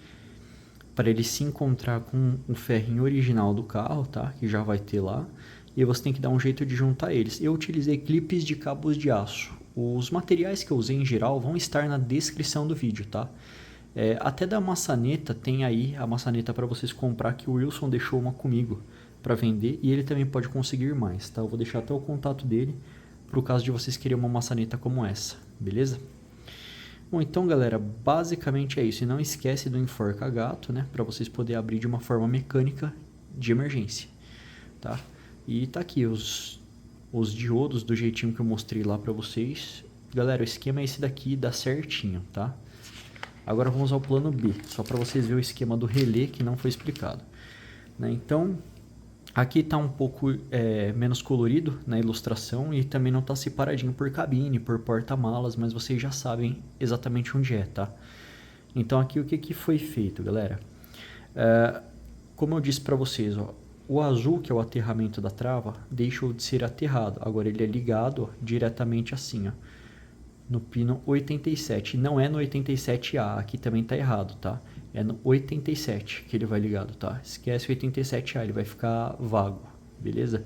para ele se encontrar com o ferrinho original do carro, tá? Que já vai ter lá, e você tem que dar um jeito de juntar eles. Eu utilizei clipes de cabos de aço. Os materiais que eu usei em geral vão estar na descrição do vídeo, tá? Até da maçaneta, tem aí a maçaneta para vocês comprar, que o Wilson deixou uma comigo para vender, e ele também pode conseguir mais, tá? Eu vou deixar até o contato dele, para o caso de vocês quererem uma maçaneta como essa, beleza? Bom, então galera, basicamente é isso. E não esquece do enforca gato, né? Para vocês poderem abrir de uma forma mecânica de emergência, tá? E tá aqui os diodos do jeitinho que eu mostrei lá para vocês. Galera, o esquema é esse daqui, dá certinho, tá? Agora vamos ao plano B, só para vocês verem o esquema do relé que não foi explicado, né? Então... Aqui está um pouco menos colorido na ilustração e também não está separadinho por cabine, por porta-malas, mas vocês já sabem exatamente onde é, tá? Então aqui o que foi feito, galera? Como eu disse para vocês, ó, o azul, que é o aterramento da trava, deixou de ser aterrado. Agora ele é ligado, ó, diretamente assim, ó, no pino 87. Não é no 87A, aqui também está errado, tá? É no 87 que ele vai ligado, tá? Esquece o 87A, ele vai ficar vago, beleza?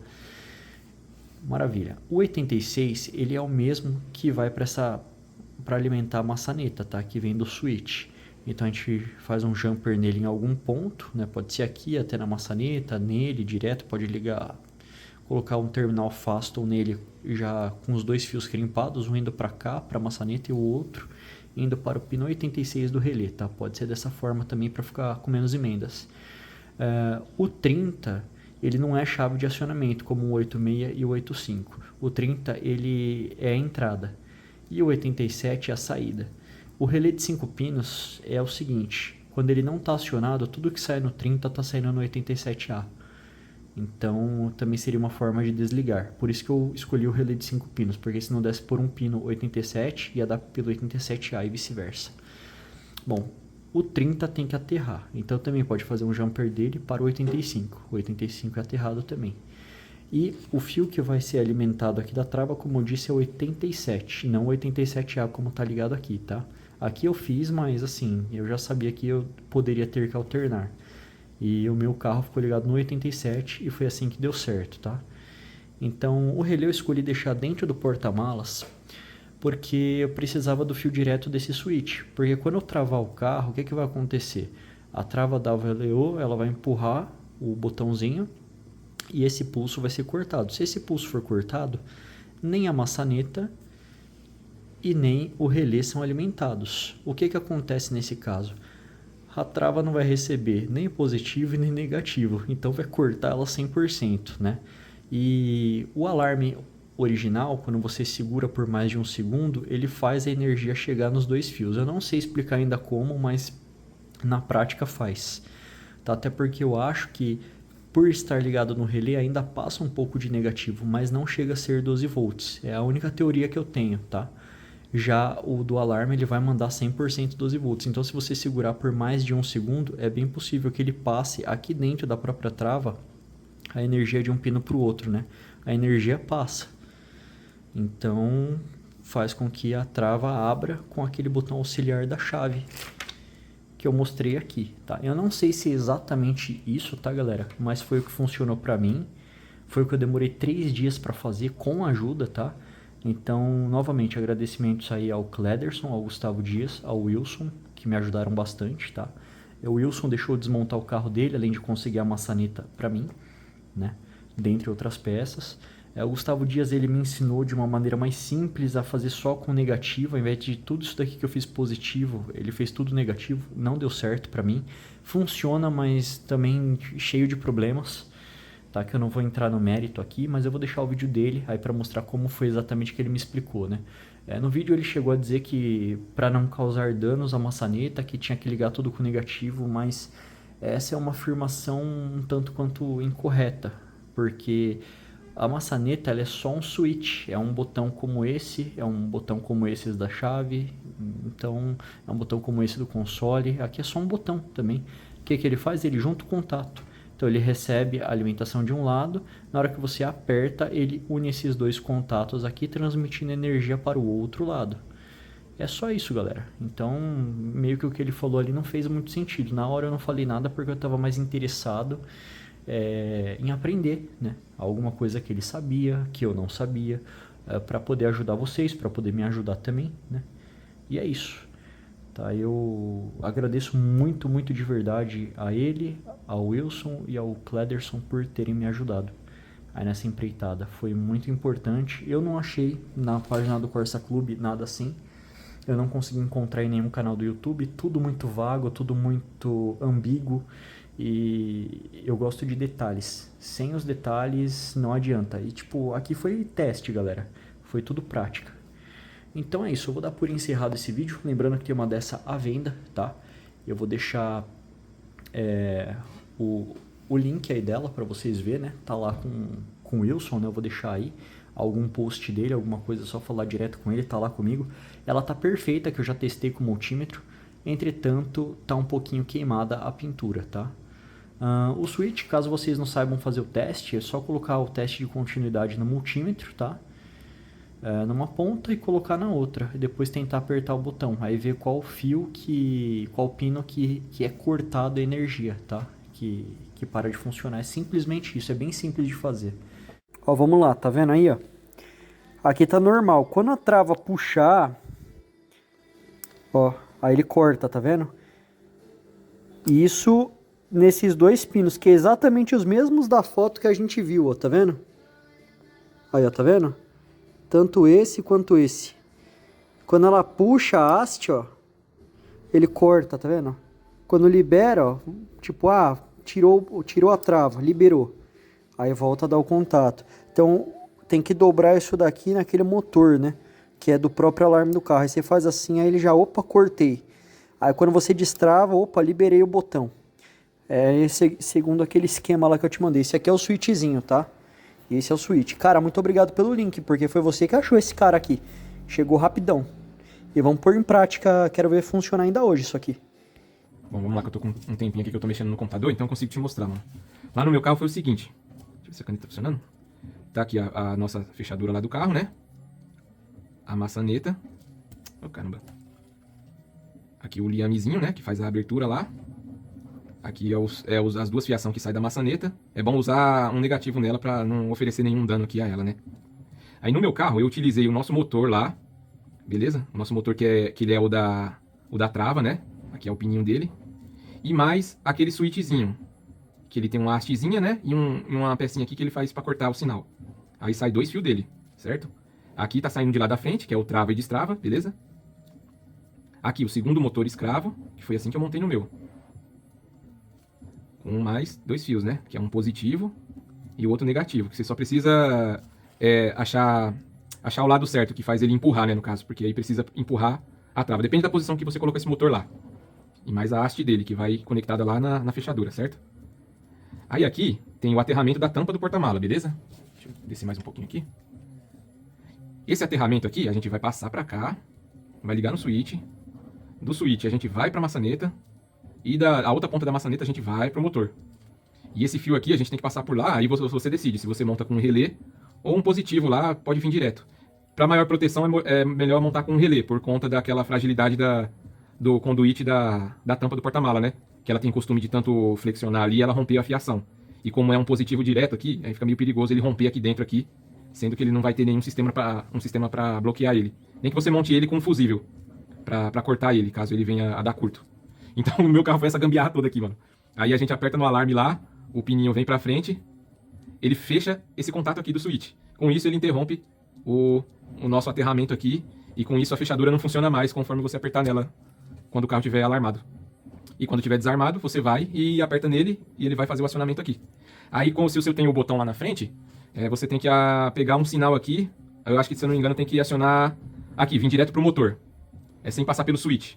Maravilha. O 86, ele é o mesmo que vai para alimentar a maçaneta, tá? Que vem do switch. Então a gente faz um jumper nele em algum ponto, né? Pode ser aqui, até na maçaneta, nele, direto, pode ligar, colocar um terminal Faston nele já com os dois fios crimpados, um indo para cá, para a maçaneta, e o outro indo para o pino 86 do relé, tá? Pode ser dessa forma também para ficar com menos emendas. O 30, ele não é chave de acionamento, como o 86 e o 85. O 30, ele é a entrada. E o 87 é a saída. O relé de 5 pinos é o seguinte, quando ele não está acionado, tudo que sai no 30 está saindo no 87A. Então, também seria uma forma de desligar. Por isso que eu escolhi o relé de 5 pinos, porque se não desse por um pino 87, ia dar pelo 87A e vice-versa. Bom, o 30 tem que aterrar, então também pode fazer um jumper dele para o 85. O 85 é aterrado também. E o fio que vai ser alimentado aqui da trava, como eu disse, é o 87, não o 87A como está ligado aqui, tá? Aqui eu fiz, mas assim, eu já sabia que eu poderia ter que alternar. E o meu carro ficou ligado no 87 e foi assim que deu certo, tá? Então, o relé eu escolhi deixar dentro do porta-malas porque eu precisava do fio direto desse switch. Porque quando eu travar o carro, o que vai acontecer? A trava da VLO, ela vai empurrar o botãozinho e esse pulso vai ser cortado. Se esse pulso for cortado, nem a maçaneta e nem o relé são alimentados. O que acontece nesse caso? A trava não vai receber nem positivo e nem negativo, então vai cortar ela 100%, né? E o alarme original, quando você segura por mais de um segundo, ele faz a energia chegar nos dois fios. Eu não sei explicar ainda como, mas na prática faz. Tá? Até porque eu acho que por estar ligado no relé ainda passa um pouco de negativo, mas não chega a ser 12 volts. É a única teoria que eu tenho, tá? Já o do alarme ele vai mandar 100% 12 volts. Então se você segurar por mais de 1 segundo, é bem possível que ele passe aqui dentro da própria trava a energia de um pino para o outro, né? A energia passa. Então faz com que a trava abra com aquele botão auxiliar da chave que eu mostrei aqui, tá? Eu não sei se é exatamente isso, tá, galera? Mas foi o que funcionou para mim. Foi o que eu demorei 3 dias para fazer com ajuda, tá? Então, novamente, agradecimentos aí ao Clederson, ao Gustavo Dias, ao Wilson, que me ajudaram bastante, tá? O Wilson deixou eu desmontar o carro dele, além de conseguir a maçaneta para mim, né? Dentre outras peças. O Gustavo Dias, ele me ensinou de uma maneira mais simples a fazer só com negativo, ao invés de tudo isso daqui que eu fiz positivo, ele fez tudo negativo, não deu certo para mim. Funciona, mas também cheio de problemas, tá? Que eu não vou entrar no mérito aqui, mas eu vou deixar o vídeo dele aí para mostrar como foi exatamente que ele me explicou, né? No vídeo ele chegou a dizer que para não causar danos à maçaneta, que tinha que ligar tudo com negativo, mas essa é uma afirmação um tanto quanto incorreta, porque a maçaneta ela é só um switch, é um botão como esse, é um botão como esses da chave, então é um botão como esse do console, aqui é só um botão também. O que ele faz? Ele junta o contato. Então ele recebe a alimentação de um lado, na hora que você aperta, ele une esses dois contatos aqui, transmitindo energia para o outro lado. É só isso, galera. Então, meio que o que ele falou ali não fez muito sentido. Na hora eu não falei nada porque eu estava mais interessado em aprender, né? Alguma coisa que ele sabia, que eu não sabia, para poder ajudar vocês, para poder me ajudar também, né? E é isso. Tá, eu agradeço muito, muito de verdade a ele, ao Wilson e ao Clederson por terem me ajudado aí nessa empreitada. Foi muito importante. Eu não achei na página do Corsa Clube nada assim. Eu não consegui encontrar em nenhum canal do YouTube. Tudo muito vago, tudo muito ambíguo. E eu gosto de detalhes. Sem os detalhes não adianta. E tipo, aqui foi teste, galera. Foi tudo prática. Então é isso, eu vou dar por encerrado esse vídeo. Lembrando que tem uma dessa à venda, tá? Eu vou deixar o link aí dela para vocês verem, né? Tá lá com o Wilson, né? Eu vou deixar aí algum post dele, alguma coisa, só falar direto com ele, tá lá comigo. Ela tá perfeita, que eu já testei com o multímetro. Entretanto, tá um pouquinho queimada a pintura, tá? O switch, caso vocês não saibam fazer o teste, é só colocar o teste de continuidade no multímetro, tá? Numa ponta e colocar na outra, e depois tentar apertar o botão, aí ver qual fio qual pino que é cortado a energia, tá? Que para de funcionar. É simplesmente isso, é bem simples de fazer. Ó, vamos lá, tá vendo aí, ó? Aqui tá normal. Quando a trava puxar, ó, aí ele corta, tá vendo? Isso nesses dois pinos, que é exatamente os mesmos da foto que a gente viu, ó, tá vendo? Aí, ó, tá vendo? Tanto esse quanto esse. Quando ela puxa a haste, ó, ele corta, tá vendo? Quando libera, ó, tipo, tirou a trava, liberou. Aí volta a dar o contato. Então, tem que dobrar isso daqui naquele motor, né? Que é do próprio alarme do carro. Aí você faz assim, aí ele já, opa, cortei. Aí quando você destrava, opa, liberei o botão. Segundo aquele esquema lá que eu te mandei. Esse aqui é o switchzinho, tá? Esse é o switch. Cara, muito obrigado pelo link, porque foi você que achou esse cara aqui. Chegou rapidão. E vamos pôr em prática, quero ver funcionar ainda hoje isso aqui. Bom, vamos lá que eu tô com um tempinho aqui que eu tô mexendo no computador, então eu consigo te mostrar, mano. Lá no meu carro foi o seguinte. Deixa eu ver se a caneta tá funcionando. Tá aqui a nossa fechadura lá do carro, né? A maçaneta. Oh, caramba. Aqui o liamezinho, né? Que faz a abertura lá. Aqui as duas fiações que saem da maçaneta. É bom usar um negativo nela pra não oferecer nenhum dano aqui a ela, né? Aí no meu carro eu utilizei o nosso motor lá. Beleza? O nosso motor que ele é o da trava, né? Aqui é o pininho dele. E mais aquele switchzinho. Que ele tem uma hastezinha, né? E uma pecinha aqui que ele faz pra cortar o sinal. Aí sai 2 fios dele, certo? Aqui tá saindo de lá da frente, que é o trava e destrava, beleza? Aqui o segundo motor escravo, que foi assim que eu montei no meu. Com mais 2 fios, né? Que é um positivo e o outro negativo. Que você só precisa achar o lado certo, que faz ele empurrar, né? No caso, porque aí precisa empurrar a trava. Depende da posição que você colocou esse motor lá. E mais a haste dele, que vai conectada lá na fechadura, certo? Aí aqui tem o aterramento da tampa do porta-mala, beleza? Deixa eu descer mais um pouquinho aqui. Esse aterramento aqui a gente vai passar pra cá, vai ligar no switch. Do switch a gente vai pra maçaneta. E a outra ponta da maçaneta a gente vai pro motor. E esse fio aqui a gente tem que passar por lá, aí você decide se você monta com um relé ou um positivo lá, pode vir direto. Para maior proteção é melhor montar com um relé, por conta daquela fragilidade do conduíte da tampa do porta-mala, né? Que ela tem costume de tanto flexionar ali e ela romper a fiação. E como é um positivo direto aqui, aí fica meio perigoso ele romper aqui dentro aqui, sendo que ele não vai ter nenhum sistema para bloquear ele. Nem que você monte ele com um fusível para cortar ele, caso ele venha a dar curto. Então o meu carro foi essa gambiarra toda aqui, mano. Aí a gente aperta no alarme lá, o pininho vem pra frente, ele fecha esse contato aqui do switch. Com isso ele interrompe o nosso aterramento aqui, e com isso a fechadura não funciona mais conforme você apertar nela quando o carro estiver alarmado. E quando estiver desarmado, você vai e aperta nele e ele vai fazer o acionamento aqui. Aí, se o seu tem o botão lá na frente, você tem que pegar um sinal aqui. Eu acho que, se eu não me engano, tem que acionar aqui, vir direto pro motor. É sem passar pelo switch.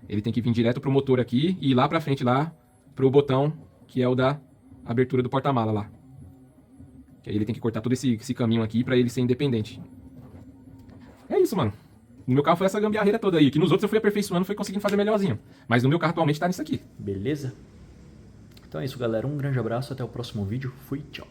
Ele tem que vir direto pro motor aqui e ir lá pra frente, lá pro botão, que é o da abertura do porta-mala lá. Que aí ele tem que cortar todo esse caminho aqui pra ele ser independente. É isso, mano. No meu carro foi essa gambiarreira toda aí. Que nos outros eu fui aperfeiçoando, fui conseguindo fazer melhorzinho. Mas no meu carro atualmente tá nisso aqui. Beleza? Então é isso, galera. Um grande abraço. Até o próximo vídeo. Fui, tchau.